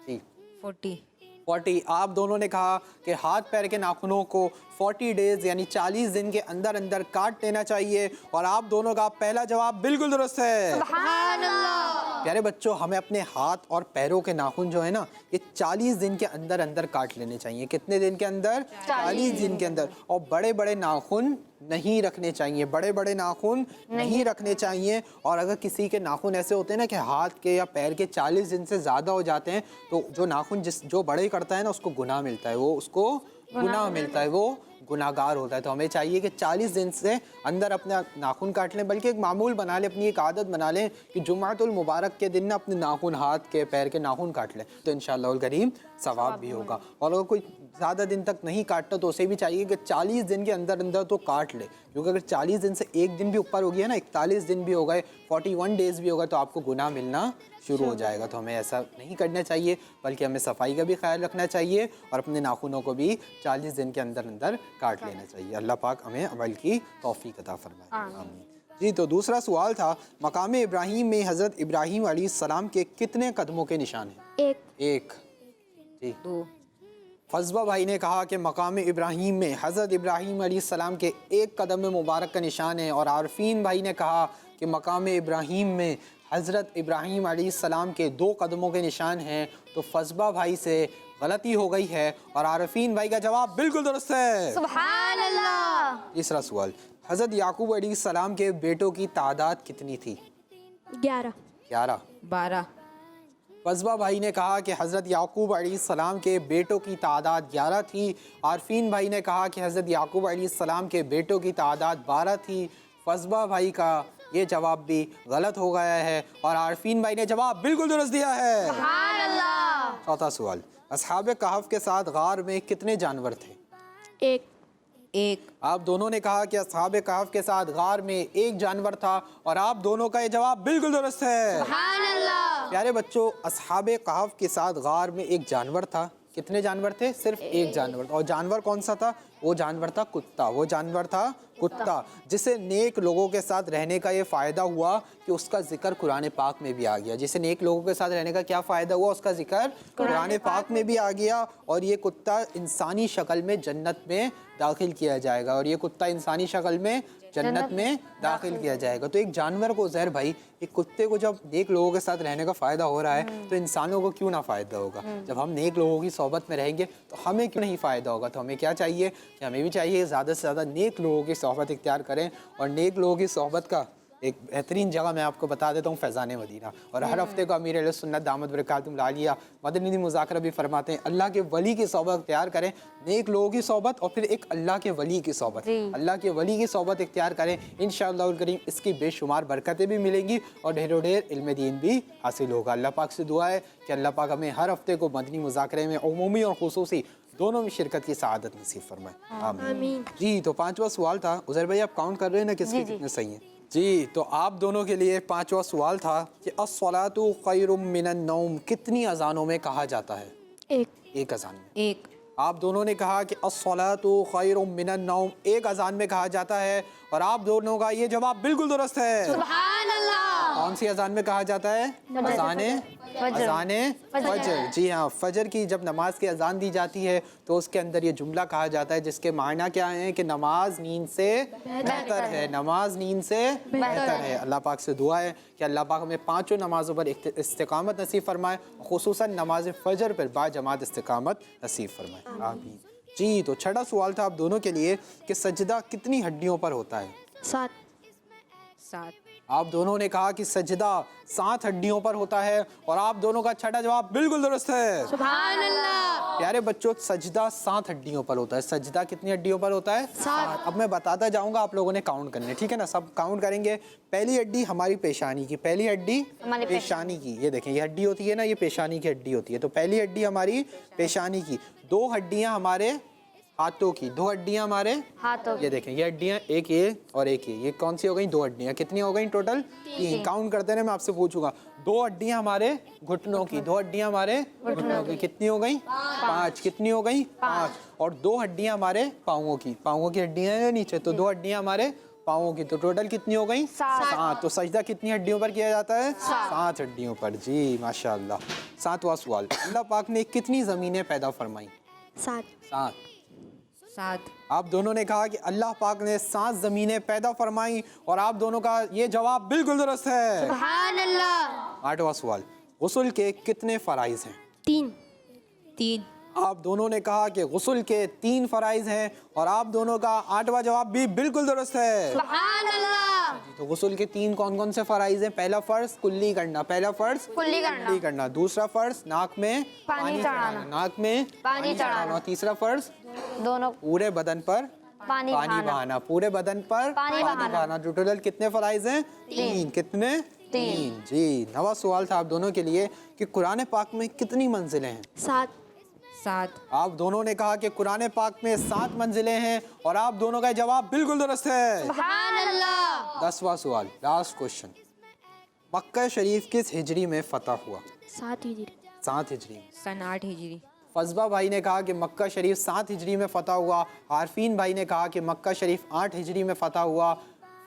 जी 40। 40। आप दोनों ने कहा कि हाथ पैर के नाखूनों को 40 डेज यानी 40 दिन के अंदर अंदर काट लेना चाहिए और आप दोनों का पहला जवाब बिल्कुल दुरुस्त है। प्यारे बच्चों, हमें अपने हाथ और पैरों के नाखून जो है ना ये 40 दिन के अंदर अंदर काट लेने चाहिए। कितने दिन के अंदर? 40 दिन के अंदर। और बड़े बड़े नाखून नहीं रखने चाहिए, बड़े बड़े नाखून नहीं रखने चाहिए। और अगर किसी के नाखून ऐसे होते हैं ना कि हाथ के या पैर के 40 दिन से ज़्यादा हो जाते हैं तो जो नाखून जो बड़े करता है ना उसको गुनाह मिलता है, वो उसको गुनाह मिलता है, वो गुनाहगार होता है। तो हमें चाहिए कि 40 दिन से अंदर अपना नाखून काट लें, बल्कि एक मामूल बना लें, अपनी एक आदत बना लें कि जुम्मातुल मुबारक के दिन ना अपने नाखून, हाथ के पैर के नाखून काट लें, तो इंशाअल्लाह करीम सवाब भी होगा। और अगर कोई ज़्यादा दिन तक नहीं काटता तो उसे भी चाहिए कि 40 दिन के अंदर अंदर तो काट ले, क्योंकि अगर 40 दिन से एक दिन भी ऊपर हो गया ना, 41 दिन भी हो गए, 41 डेज़ भी हो गए, तो आपको गुनाह मिलना शुरू हो जाएगा। तो हमें ऐसा नहीं करना चाहिए, बल्कि हमें सफाई का भी ख्याल रखना चाहिए और अपने नाखूनों को भी 40 दिन के अंदर अंदर काट लेना चाहिए। अल्लाह पाक हमें अमल की तौफीक अता फरमाए, आमीन। जी, तो दूसरा सवाल था मकाम इब्राहीम में हज़रत इब्राहीम अलैहिस्सलाम के कितने कदमों के निशान हैं? एक। जी, 2। फजबा भाई ने कहा कि मकाम इब्राहीम में हज़रत इब्राहीम अलैहिस्सलाम के एक कदम मुबारक का निशान है और आरफीन भाई ने कहा कि मकाम इब्राहीम में हज़रत इब्राहीम अलैहिस्सलाम के 2 कदमों के निशान हैं। तो फजबा भाई से गलती हो गई है और आरफीन भाई का जवाब बिल्कुल दुरुस्त है। सुभान अल्लाह। तीसरा सवाल, हज़रत याकूब अलैहिस्सलाम के बेटों की तादाद कितनी थी? 11। 11। 12। फजबा भाई ने कहा कि हज़रत याकूब अलैहिस्सलाम के बेटों की तादाद 11 थी। आरफीन भाई ने कहा कि हज़रत याकूब अलैहिस्सलाम के बेटों की तादाद 12 थी। फजबा भाई का ये जवाब भी गलत हो गया है और आरफीन भाई ने जवाब बिल्कुल दुरुस्त दिया है। सुभान अल्लाह। चौथा सवाल, अस्हाबे कहफ के साथ गार में कितने जानवर थे? 1। आप दोनों ने कहा कि अस्हाबे कहफ के साथ गार में एक जानवर था और आप दोनों का ये जवाब बिल्कुल दुरुस्त है। सुभान अल्लाह। प्यारे बच्चों, अस्हाबे कहफ के साथ गार में एक जानवर था। कितने जानवर थे? सिर्फ एक जानवर था। और जानवर कौन सा था? वो जानवर था कुत्ता। वो जानवर था कुत्ता, जिसे नेक लोगों के साथ रहने का ये फ़ायदा हुआ कि उसका जिक्र कुरान पाक में भी आ गया। जिसे नेक लोगों के साथ रहने का क्या फ़ायदा हुआ? उसका जिक्र कुरान पाक में भी आ गया। और ये कुत्ता इंसानी शक्ल में जन्नत में दाखिल किया जाएगा। और ये कुत्ता इंसानी शक्ल में जन्नत में दाखिल किया जाएगा। तो एक जानवर को, ज़हर भाई, एक कुत्ते को जब नेक लोगों के साथ रहने का फ़ायदा हो रहा है तो इंसानों को क्यों ना फ़ायदा होगा? जब हम नेक लोगों की सोहबत में रहेंगे तो हमें क्यों नहीं फ़ायदा होगा? तो हमें क्या चाहिए कि हमें भी चाहिए ज़्यादा से ज़्यादा नेक लोगों की सोहबत इख्तियार करें। और नेक लोगों की सोहबत का एक बेहतरीन जगह मैं आपको बता देता हूँ, फैज़ान मदीना। और हर हफ्ते को अमीर अहले सुन्नत दामत बरकातुहू आलिया मदनी मुज़ाकरा भी फरमाते हैं, अल्लाह के वली की सोहबत इख्तियार करें, नेक लोगों की सोहबत और फिर एक अल्लाह के वली की सोहबत। अल्लाह के वली की सोहबत इख्तियार करें, इंशाअल्लाह करीम इसकी बेशुमार बरकतें भी मिलेंगी और ढेरों ढेर इल्म दीन भी हासिल होगा। अल्लाह पाक से दुआ है कि अल्लाह पाक हमें हर हफ्ते को मदनी मुज़ाकरे में उमूमी और खुसूसी दोनों में शिरकत की सआदत नसीब फरमाए, आमीन। जी, तो 5वां सवाल था। उज़ैर भाई आप काउंट कर रहे हैं ना किसके कितने सही हैं? जी, तो आप दोनों के लिए 5वां सवाल था कि अस्सलातु खैरुम मिनन नौम कितनी अजानों में कहा जाता है? एक अजान में। 1। आप दोनों ने कहा कि अस्सलातु खैरुम मिनन नौम एक अजान में कहा जाता है और आप दोनों का ये जवाब बिल्कुल दुरुस्त है। सुभान अल्लाह। कौन सी अजान में कहा जाता है? अजान फजर। जी हाँ, फजर की जब नमाज की अजान दी जाती है तो उसके अंदर ये जुमला कहा जाता है जिसके मायना क्या है कि नमाज नींद से बेहतर है, नमाज नींद से बेहतर है। अल्लाह पाक से दुआ है कि अल्लाह पाक हमें 5 नमाज़ों पर इस्तिकामत नसीब फरमाए, खुसूसन नमाज फजर पर बाजमात इस्तिकामत नसीब फरमाए, आमीन। जी, तो 6वां सवाल था आप दोनों के लिए कि सजदा कितनी हड्डियों पर होता है? 7। 7। आप दोनों ने कहा कि सजदा 7 हड्डियों पर होता है और आप दोनों का छठा जवाब बिल्कुल दुरुस्त है। सुभान अल्लाह। प्यारे बच्चों, सजदा 7 हड्डियों पर होता है। सजदा कितनी हड्डियों पर होता है? 7। अब मैं बताता जाऊंगा, आप लोगों ने काउंट करने, ठीक है ना? सब काउंट करेंगे। पहली हड्डी हमारी पेशानी की, पहली हड्डी हमारी पेशानी की, ये देखें, ये हड्डी होती है ना, ये पेशानी की हड्डी होती है। तो पहली हड्डी हमारी पेशानी की, 2 हड्डियां हमारे हाथों की, 2 हड्डियां हमारे हाथों ये देखें, ये हड्डियां, एक ये और एक ये कौन सी हो गई? 2 हड्डियां। कितनी हो गई टोटल? 3। काउंट करते रहे, मैं आपसे पूछूंगा। 2 हड्डियां हमारे घुटनों की, 2 हड्डियां हमारे घुटनों की, कितनी हो गई? 5। कितनी हो गई? 5। और 2 हड्डियां हमारे पाँवों की, पाँवों की हड्डियां हैं नीचे, तो 2 हड्डियां हमारे पाँवों की, तो टोटल कितनी हो गई? 7। तो सजदा कितनी हड्डियों पर किया जाता है? 7 हड्डियों पर। जी माशाअल्लाह। 7वां सवाल, अल्लाह पाक ने कितनी ज़मीनें पैदा फरमाई? 7। 7 आप दोनों ने कहा कि अल्लाह पाक ने 7 ज़मीनें पैदा फरमाई और आप दोनों का ये जवाब बिल्कुल दुरुस्त है। सुभान अल्लाह। 8वां सवाल, गुस्ल के कितने फ़राइज़ हैं? 3 आप दोनों ने कहा कि गुस्ल के 3 फ़राइज़ हैं और आप दोनों का 8वां जवाब भी बिल्कुल दुरुस्त है। सुभान अल्लाह। तो गुस्ल के 3 कौन कौन से फ़राइज़ हैं? पहला फ़र्ज़ कुल्ली करना, पहला फ़र्ज़ कुल्ली करना। दूसरा फ़र्ज़ नाक में पानी चढ़ाना, नाक में पानी चढ़ाना। और तीसरा फ़र्ज़ दोनों पूरे बदन पर पानी बहाना, पूरे बदन पर पानी बहाना। जो टोटल कितने फ़राइज़ हैं? 3। कितने? 3। जी। 9वां सवाल था आप दोनों के लिए कि कुरान पाक में कितनी मंजिलें हैं? 7 आप दोनों ने कहा कि कुरान पाक में 7 मंजिलें हैं और आप दोनों का जवाब बिल्कुल दुरुस्त है। सुभान अल्लाह। 10वां सवाल, लास्ट क्वेश्चन, मक्का शरीफ किस हिजरी में फतह हुआ? 7 हिजरी। 7 हिजरी में। सन 8 हिजरी। फजबा भाई ने कहा कि मक्का शरीफ 7 हिजरी में फतह हुआ। आरफीन भाई ने कहा कि मक्का शरीफ 8 हिजरी में फतह हुआ।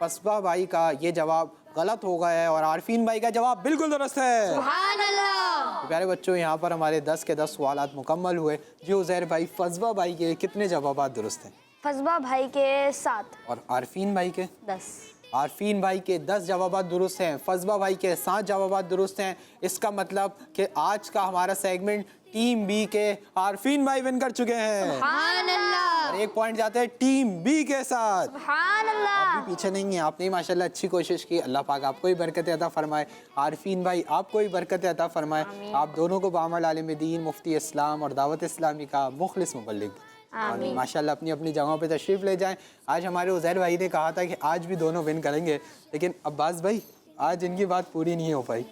फजबा भाई का ये जवाब गलत हो गया है और आरफीन भाई का जवाब बिल्कुल दुरुस्त है। सुभान अल्लाह। तो प्यारे बच्चों, यहाँ पर हमारे 10 के 10 सवाल मुकम्मल हुए। जी उज़ैर भाई, फजबा भाई के कितने जवाब दुरुस्त हैं? फजबा भाई के 7। और आरफीन भाई के? 10। आरफीन भाई के 10 जवाब दुरुस्त हैं, फजबा भाई के 7 जवाब दुरुस्त हैं। इसका मतलब कि आज का हमारा सेगमेंट टीम बी के आरफीन भाई विन कर चुके हैं सुभान अल्लाह। और 1 पॉइंट जाते हैं टीम बी के साथ। सुभान अल्लाह। आप भी पीछे नहीं है, आपने माशाल्लाह अच्छी कोशिश की। अल्लाह पाक आपको भी बरकत अता फरमाए। आरफीन भाई आपको भी बरकत अता फरमाए। आप दोनों को बामल आलिम दीन, मुफ्ती इस्लाम और दावत इस्लामी का मुखलिस मुबल्लिग आमीन। माशाल्लाह अपनी अपनी जगहों पे तशरीफ़ ले जाएं। आज हमारे उज़ैर भाई ने कहा था कि आज भी दोनों विन करेंगे, लेकिन अब्बास भाई आज इनकी बात पूरी नहीं हो पाई,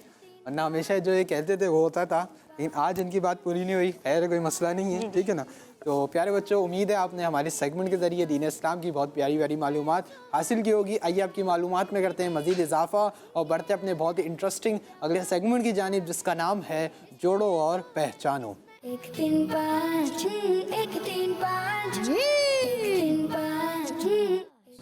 वरना हमेशा जो ये कहते थे वो होता था, लेकिन आज इनकी बात पूरी नहीं हुई। खैर कोई मसला नहीं है, ठीक है ना। तो प्यारे बच्चों, उम्मीद है आपने हमारे सेगमेंट के ज़रिए दीन इस्लाम की बहुत प्यारी प्यारी मालूमात हासिल की होगी। आइए आपकी मालूमात में करते हैं मज़ीद इजाफा और बढ़ते अपने बहुत ही इंटरेस्टिंग अगले सेगमेंट की जानिब, जिसका नाम है जोड़ो और पहचानो। 1 3 5 1 3 5 1 3 5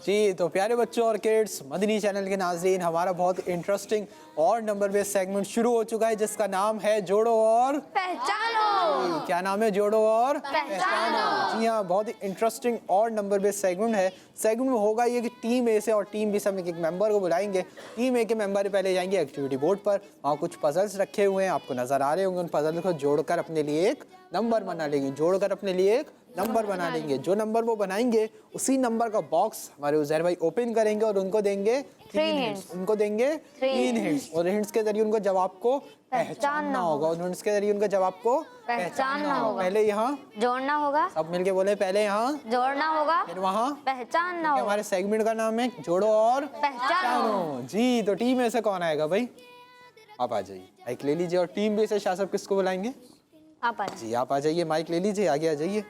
जी तो प्यारे बच्चों और किड्स, मदनी चैनल के नाज़रीन, हमारा बहुत इंटरेस्टिंग और नंबर बेस्ड सेगमेंट शुरू हो चुका है, जिसका नाम है जोड़ो और पहचानो। क्या नाम है? जोड़ो और पहचानो। जी हाँ, बहुत ही इंटरेस्टिंग और नंबर बेस्ड सेगमेंट है। सेगमेंट में होगा ये कि टीम ए से और टीम बी से हम एक मेंबर को बुलाएंगे। टीम ए के मेंबर पहले जाएंगे एक्टिविटी बोर्ड पर, वहाँ कुछ पजल्स रखे हुए हैं, आपको नज़र आ रहे होंगे। उन पजल्स को जोड़कर अपने लिए एक नंबर बना लेंगे, जोड़कर अपने लिए एक नंबर बना लेंगे। जो नंबर वो बनाएंगे उसी नंबर का बॉक्स हमारे उज़ैर भाई ओपन करेंगे और उनको देंगे 3 हिंट्स। उनको देंगे 3 हिंट्स और हिंट्स के जरिए उनको जवाब को पहचानना होगा और हिंट्स के जरिए उनके जवाब को पहचानना होगा। पहले यहाँ जोड़ना होगा, सब मिलके बोले, पहले यहाँ जोड़ना होगा, फिर वहाँ। पहचानना होगा। हमारे सेगमेंट का नाम है जोड़ो और पहचानो। जी तो टीम में से कौन आएगा भाई? आप आ जाइए, माइक ले लीजिए। और टीम बी से शाह साहब किसको बुलाएंगे? आप आ जाइए। जी आप आ जाइए, माइक ले लीजिए, आगे आ जाइए।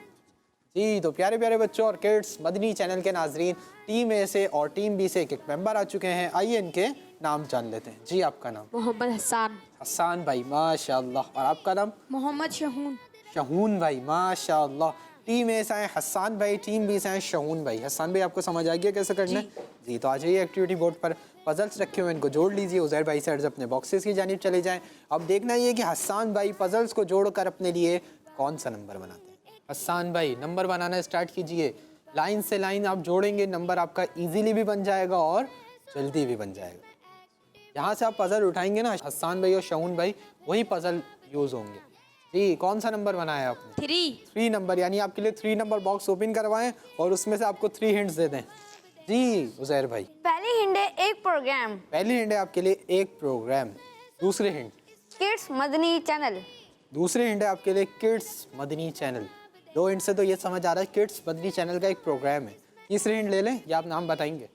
जी तो प्यारे प्यारे बच्चों और किड्स, मदनी चैनल के नाजरीन, टीम ए से और टीम बी से एक एक मेंबर आ चुके हैं। आइए इनके नाम जान लेते हैं। जी आपका नाम? मोहम्मद हसन। हसन भाई, माशाअल्लाह। और आपका नाम? मोहम्मद शहून। शहून भाई, माशाअल्लाह। टीम ए से आए हसन भाई, टीम बी से आए शहून भाई। हसन भाई आपको समझ आ गया कैसे करना है? जी तो आ जाइए एक्टिविटी बोर्ड पर, पजल्स रखे हुए इनको जोड़ लीजिए। उज़ैर भाई से अपने बॉक्सेस की जानिब चले जाएं। अब देखना ये कि हसन भाई पजल्स को जोड़कर अपने लिए कौन सा नंबर बनाते हैं। हसन भाई नंबर बनाना स्टार्ट कीजिए। लाइन से लाइन आप जोड़ेंगे, नंबर आपका इजीली भी बन जाएगा और जल्दी भी बन जाएगा। यहाँ से आप पजल उठाएंगे ना, हसन भाई और शहून भाई वही पजल यूज़ होंगे। जी कौन सा नंबर बनाया आपने? 3 नंबर, यानी आपके लिए 3 नंबर बॉक्स ओपन करवाएं और उसमें से आपको 3 हिंट्स दे दें। जी उजैर भाई। पहली हिंट है एक प्रोग्राम, पहली हिंट है आपके लिए एक प्रोग्राम। दूसरी हिंट, किड्स मदनी चैनल। दूसरी हिंट है आपके लिए किड्स मदनी चैनल। दो हिंट से तो ये समझ आ रहा है किड्स मदनी चैनल का एक प्रोग्राम है। तीसरी हिंट ले लें या आप नाम बताएंगे?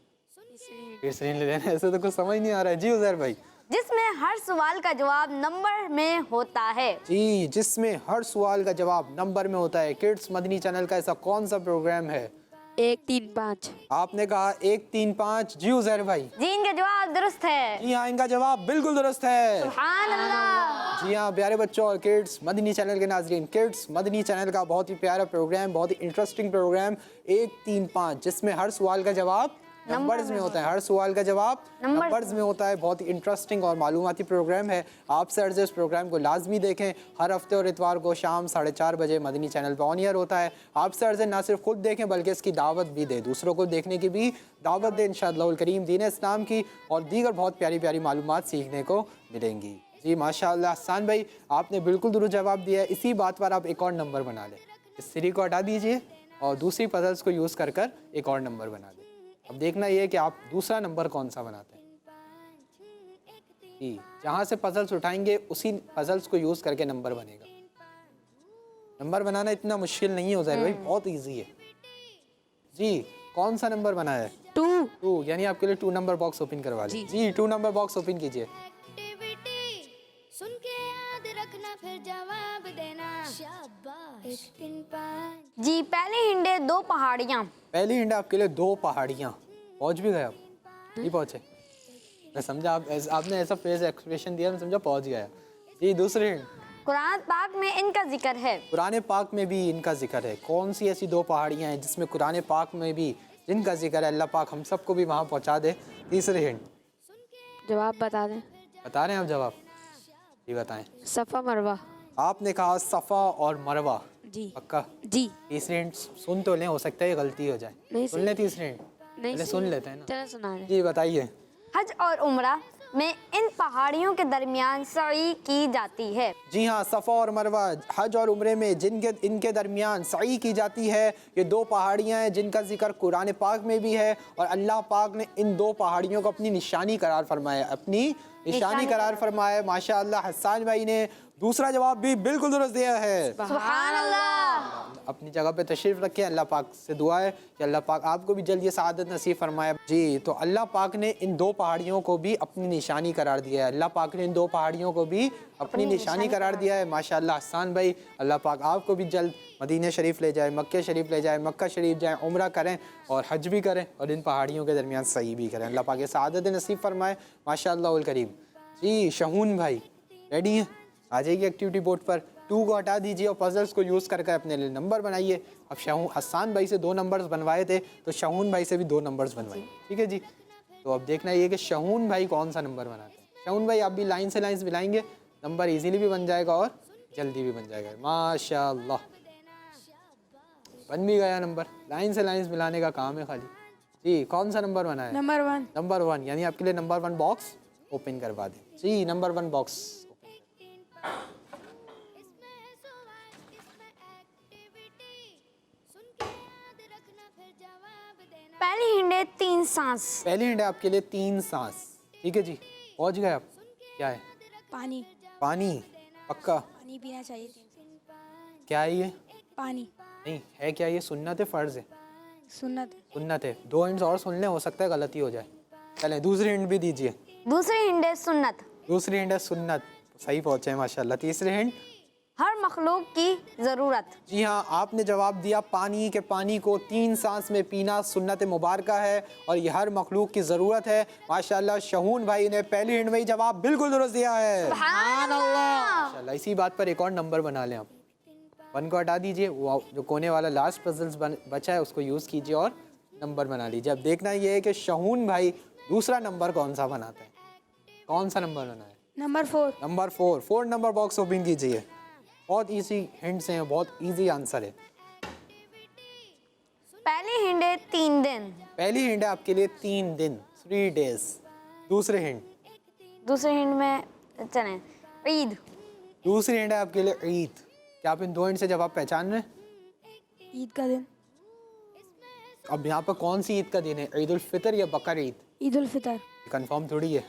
तीसरी हिंट ले लेना, ऐसे तो कुछ समझ नहीं आ रहा है। जी उजैर भाई। जिसमें हर सवाल का जवाब नंबर में होता है। जी, जिसमें हर सवाल का जवाब नंबर में होता है। किड्स मदनी चैनल का ऐसा कौन सा प्रोग्राम है? 1 3 5। आपने कहा 1 3 5। जी उजैर भाई। जी इनका जवाब दुरुस्त है। जी हाँ, इनका जवाब बिल्कुल दुरुस्त है। सुभान अल्लाह। जी हाँ प्यारे बच्चों और किड्स मदनी चैनल के नाज़रीन, किड्स मदनी चैनल का बहुत ही प्यारा प्रोग्राम, बहुत ही इंटरेस्टिंग प्रोग्राम 1 3 5, जिसमें हर सवाल का जवाब नंबर्स में होता है। हर सवाल का जवाब नंबर्स में होता है। बहुत ही इंटरेस्टिंग और मालूमाती प्रोग्राम है। आप सर इस प्रोग्राम को लाजमी देखें। हर हफ्ते और इतवार को शाम 4:30 बजे मदनी चैनल पर ऑन ईयर होता है। आप सर ना सिर्फ खुद देखें बल्कि इसकी दावत भी दें, दूसरों को देखने की भी दावत दें इंशाअल्लाह करीम। दीन इस्लाम की और दीगर बहुत प्यारी प्यारी मालूमात सीखने को मिलेंगी। जी माशाअल्लाह हसन भाई, आपने बिल्कुल दुरुस्त जवाब दिया है। इसी बात पर आप एक और नंबर बना लें। इस सीरी को हटा दीजिए और दूसरी पजल्स को यूज़ कर कर एक और नंबर बना दें। अब देखना ये है कि आप दूसरा नंबर कौन सा बनाते हैं। जी, जहाँ से पजल्स उठाएंगे उसी पजल्स को यूज़ करके नंबर बनेगा। नंबर बनाना इतना मुश्किल नहीं हो जाएगा भाई, बहुत इजी है। जी, कौन सा नंबर बनाया है? 2, यानी आपके लिए 2 नंबर बॉक्स ओपन करवा लीजिए। जी 2 नंबर बॉक्स ओपन कीजिए। एक्टिविटी सुन के याद रखना फिर जवाब देना। शाबाश। 1 3 5। जी पहली हिंट है 2 पहाड़ियाँ। पहली हिंट आपके लिए 2 पहाड़ियाँ। पहुँच भी गए आप? नहीं पहुँचे? मैं समझा आपने ऐसा फेस एक्सप्रेशन दिया, मैं समझा पहुँच गया। जी दूसरी हिंट, कुरान पाक में इनका जिक्र है। कुरान पाक में भी इनका जिक्र है। कौन सी ऐसी 2 पहाड़ियाँ हैं जिसमें कुरान पाक में भी जिनका जिक्र है? अल्लाह पाक हम सबको भी वहाँ पहुँचा दे। तीसरी हिंट, जवाब बता दें। बता रहे हैं आप जवाब? जी बताएं। सफ़ा मरवा। आपने कहा सफ़ा और मरवा। जी पक्का? जी। तीसरी हिंट सुन तो लें, हो सकता है ये गलती हो जाए। नहीं सुन लें तीसरी हिंट? नहीं पहले सुन लेते हैं ना। चलो सुना दे। जी बताइए। हज और उम्रा में इन पहाड़ियों के दरमियान सई की जाती है। जी हाँ, सफ़ा और मरवा हज और उम्रे में इनके दरमियान सई की जाती है। ये 2 पहाड़ियाँ हैं जिनका जिक्र कुरान पाक में भी है और अल्लाह पाक ने इन 2 पहाड़ियों को अपनी निशानी करार फरमाया, अपनी निशानी करार फरमाया। माशाअल्लाह हसन भाई ने दूसरा जवाब भी बिल्कुल दुरुस्त दिया है। सुभान अल्लाह। अपनी जगह पे तशरीफ़ रखें। अल्लाह पाक से दुआ है कि अल्लाह पाक आपको भी जल्द ये सआदत नसीब फरमाए। जी तो अल्लाह पाक ने इन 2 पहाड़ियों को भी अपनी निशानी करार दिया है। अल्लाह पाक ने इन 2 पहाड़ियों को भी अपनी निशानी करार दिया है। माशाअल्लाह हसन भाई, अल्लाह पाक आपको भी जल्द मदीना शरीफ ले जाए, मक्के शरीफ ले जाए, मक्का शरीफ जाएँ, उम्रा करें और हज भी करें और इन पहाड़ियों के दरमियान सही भी करें। अल्लाह पाक ये सआदत नसीब फरमाए माशाअल्लाह करीम। जी शहून भाई रेडी हैं? आ जाइए एक्टिविटी बोर्ड पर। 2 को हटा दीजिए और पजल्स को यूज़ करके अपने लिए नंबर बनाइए। अब हसन भाई से 2 नंबर्स बनवाए थे तो शहून भाई से भी 2 नंबर्स बनवाइए। ठीक है जी। तो अब देखना ये कि शहून भाई कौन सा नंबर बनाते हैं। शहून भाई आप भी लाइन से लाइन मिलाएंगे, नंबर इजीली भी बन जाएगा और जल्दी भी बन जाएगा। माशाअल्लाह बन भी गया नंबर। लाइन से लाइन मिलाने का काम है खाली। जी कौन सा नंबर बना है? नंबर 1। नंबर 1, यानी आपके लिए नंबर 1 बॉक्स ओपन करवा दें। जी नंबर 1 बॉक्स। पहली हिंट है 3 सांस। पहली हिंट है आपके लिए 3 सांस। ठीक है जी, पहुंच गए आप। क्या है? पानी। पानी। पक्का? पानी पीना चाहिए। 3 क्या है ये? पानी। नहीं है क्या ये? सुन्नत है फ़र्ज़ है? सुन्नत। सुन्नत है। 2 हिंट्स और सुन लें, हो सकता है गलती हो जाए। चलें दूसरी हिंट भी दीजिए। दूसरी हिंट है सुन्नत। दूसरी हिंट है सुन्नत, सही पहुंचे हैं माशाल्लाह। तीसरी हिंट? हर मखलूक की ज़रूरत। जी हाँ, आपने जवाब दिया पानी के पानी को 3 सांस में पीना सुन्नत मुबारका है और ये हर मखलूक की ज़रूरत है। माशाल्लाह शहून भाई ने पहली हिंट में ही जवाब बिल्कुल दुरुस्त दिया है। सुभान अल्लाह। माशाल्लाह इसी बात पर एक और नंबर बना लें आप। 1 को हटा दीजिए, वो जो कोने वाला लास्ट पजल्स बचा है उसको यूज़ कीजिए और नंबर बना लीजिए। अब देखना ये है कि शहून भाई दूसरा नंबर कौन सा बनाते हैं। कौन सा नंबर बना है? Number 4। Number 4 number box open कीजिए। बहुत इजी हिंट्स हैं, बहुत इजी आंसर है। पहली हिंट है 3 दिन। पहली हिंट है आपके लिए 3 दिन, 3 डेज। दूसरी हिंट? दूसरी हिंट में चलें ईद। दूसरी हिंट है आपके लिए ईद। क्या आप इन 2 हिंट से जवाब पहचान रहे हैं? ईद का दिन। अब यहाँ पर कौन सी ईद का दिन है, ईद उल फितर या बकर ईद? ईद उल फितर। कंफर्म थोड़ी है,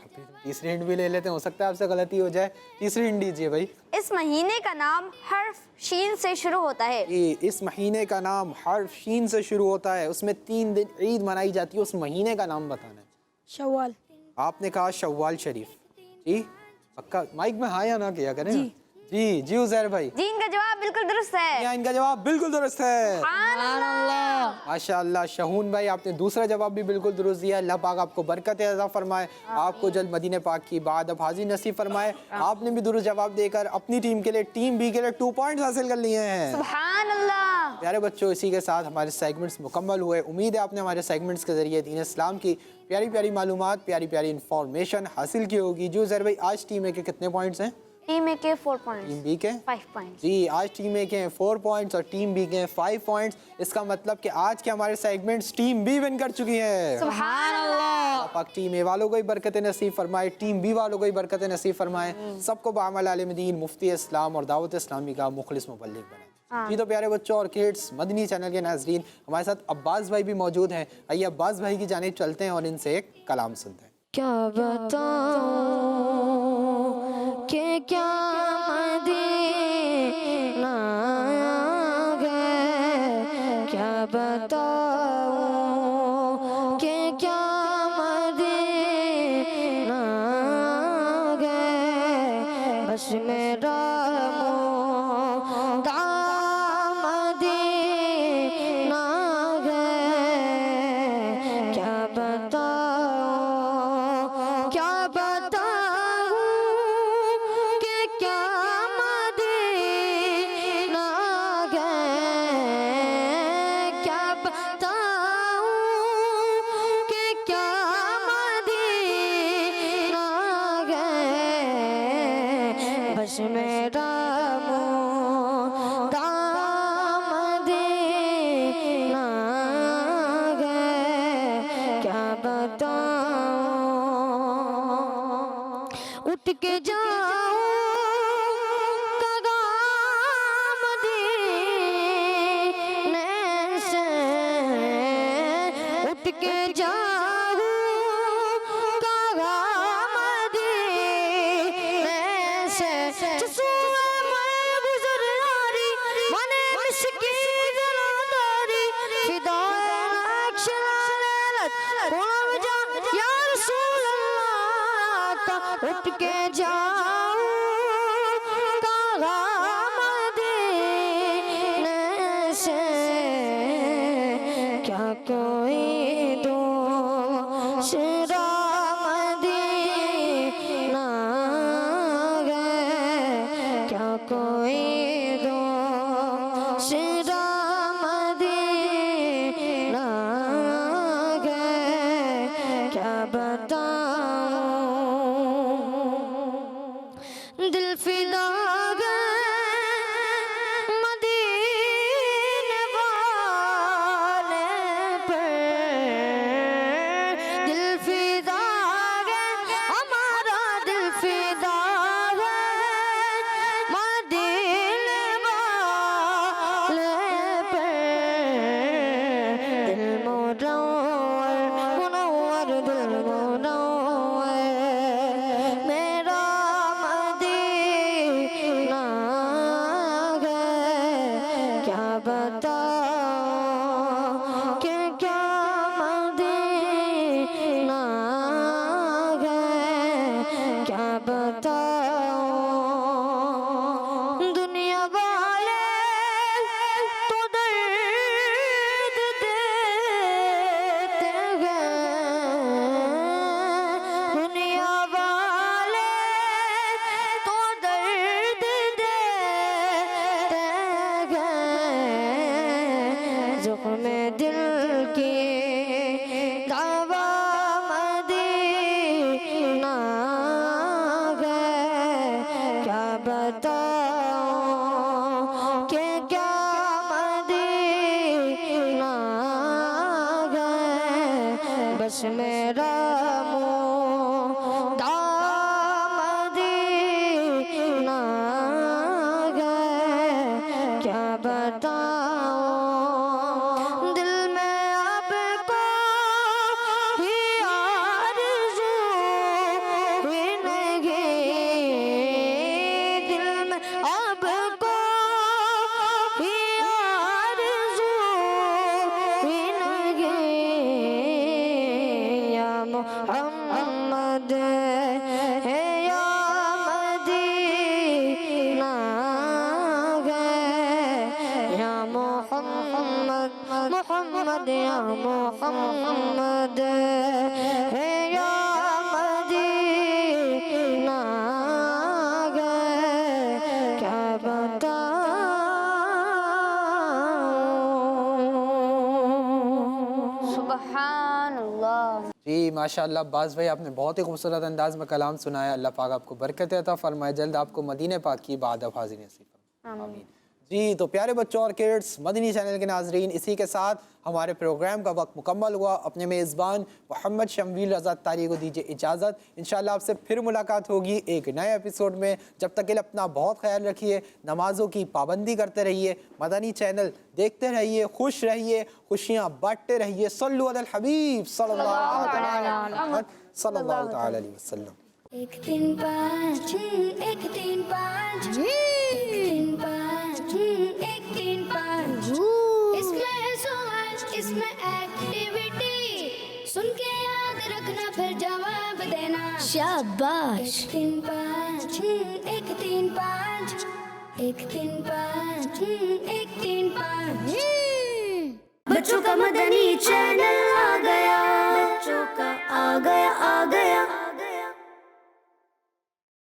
तीसरी हिंट भी ले लेते हैं, हो सकता है आपसे गलती हो जाए। तीसरी हिंट दीजिए भाई। इस महीने का नाम हर्फ शीन से शुरू होता है। इस महीने का नाम हर्फ शीन से शुरू होता है, उसमें 3 दिन ईद मनाई जाती है, उस महीने का नाम बताना है। शव्वाल। आपने कहा शव्वाल शरीफ। जी पक्का माइक में हाँ या ना किया करें। जी उजैर भाई। जी इनका जवाब बिल्कुल दुरुस्त है। या इनका जवाब बिल्कुल दुरुस्त है। माशाअल्लाह। शहून भाई आपने दूसरा जवाब भी बिल्कुल दुरुस्त दिया। अल्लाह पाक आपको बरकत अता फरमाए, आपको जल्द मदीने पाक की बाद अब हाजिर नसीब फरमाए। आपने भी दुरुस्त जवाब देकर अपनी टीम के लिए, टीम बी के लिए 2 पॉइंट्स हासिल कर लिए हैं। सुभान अल्लाह। प्यारे बच्चों, इसी के साथ हमारे सेगमेंट्स मुकम्मल हुए। उम्मीद है आपने हमारे सेगमेंट्स के जरिए दीन इस्लाम की प्यारी प्यारी मालूमात, प्यारी प्यारी इंफॉर्मेशन हासिल की होगी। जो ज़र भाई आज टीम ए के कितने पॉइंट्स हैं? टीम ए के 4 पॉइंट्स, टीम बी के 5 पॉइंट्स। जी आज टीम ए के 4 पॉइंट्स और टीम बी के 5 पॉइंट्स। इसका मतलब कि आज के हमारे सेगमेंट्स टीम बी विन कर चुकी है। सुभान अल्लाह। पाक टीम ए वालों को ही बरकत नसीब फरमाए, टीम बी वालों को ही बरकत नसीब फरमाए। सबको बामल आलिम दीन, मुफ्ती इस्लाम और दावत इस्लामी का मुखलिस मुबल्लिग बनाए। जी तो प्यारे बच्चों और किड्स मदनी चैनल के नाजरीन, हमारे साथ अब्बास भाई भी मौजूद हैं। आइए अब्बास भाई की जानिब चलते हैं और इनसे एक कलाम सुनते हैं। क्या बताऊं कि क्या मदीना गए, क्या बताऊं कि क्या मदीना गए, बस मेरा मदीना गए, क्या बताऊं, क्या बताऊं कि क्या मदीना गए, क्या बताऊं कि क्या मदीना गए, बस मेरा मदीना गए, क्या बताऊं, उठ के जाऊं कगाम मदीने से, उठ के जाऊं कगाम मदीने से, जसूए मर गुजर यारी मने मिसकी जरादारी, फिदाए अक्षरालत गुलाम जा या रसूल अल्लाह का, उठ के जाऊं कगाम मदीने से, क्या कोई दूसरा मदीना गए, क्या कोई दूसरा मदीना गए, क्या बताऊं, दिल फिदा गए मदीने वाले पर, दिल फिदा गए हमारा, दिल फिदा गए मदीने वाले पर, दिल मुनव्वर दिल मुनव्वर मेरा मदीना गए, क्या बताऊं कि क्या मदीना गए, क्या बताऊं, दुनिया वाले तो दर्द देते गए, दुनिया वाले तो दर्द देते गए, ज़ुख्म दिल की दावा मदीना गए, क्या बताऊं कि क्या मदीना गए, बस मेरा मदीना गए, क्या बताऊं, दिल में अब मोहम्मद या मदीना गए क्या बताऊं। सुबहानल्लाह। जी माशाल्लाह अब्बास भाई, आपने बहुत ही खूबसूरत अंदाज में कलाम सुनाया। अल्लाह पाक आपको बरकत अता फरमाए, जल्द आपको मदीने पाक की इबादत हाज़िर नसीब फरमाए। आमीन। जी तो प्यारे बच्चों और किड्स, मदनी चैनल के नाजरीन, इसी के साथ हमारे प्रोग्राम का वक्त मुकम्मल हुआ। अपने मेज़बान मोहम्मद शम्वील रज़ा तारी को दीजिए इजाज़त। इंशाअल्लाह आपसे फिर मुलाकात होगी एक नए एपिसोड में। जब तक के लिए अपना बहुत ख्याल रखिए, नमाज़ों की पाबंदी करते रहिए, मदनी चैनल देखते रहिए, खुश रहिए, खुशियाँ बांटते रहिए। सल्लु अलल हबीब सल्लल्लाहु अलैहि वसल्लम। एक तीन पाँच एक तीन पाँच एक तीन पाँच इसमें है सवाल, इसमें एक्टिविटी, सुन के याद रखना फिर जवाब देना। शाबाश। एक तीन पाँच एक तीन पाँच एक तीन पाँच एक तीन पाँच। बच्चों का मदनी चैनल आ गया, बच्चों का आ गया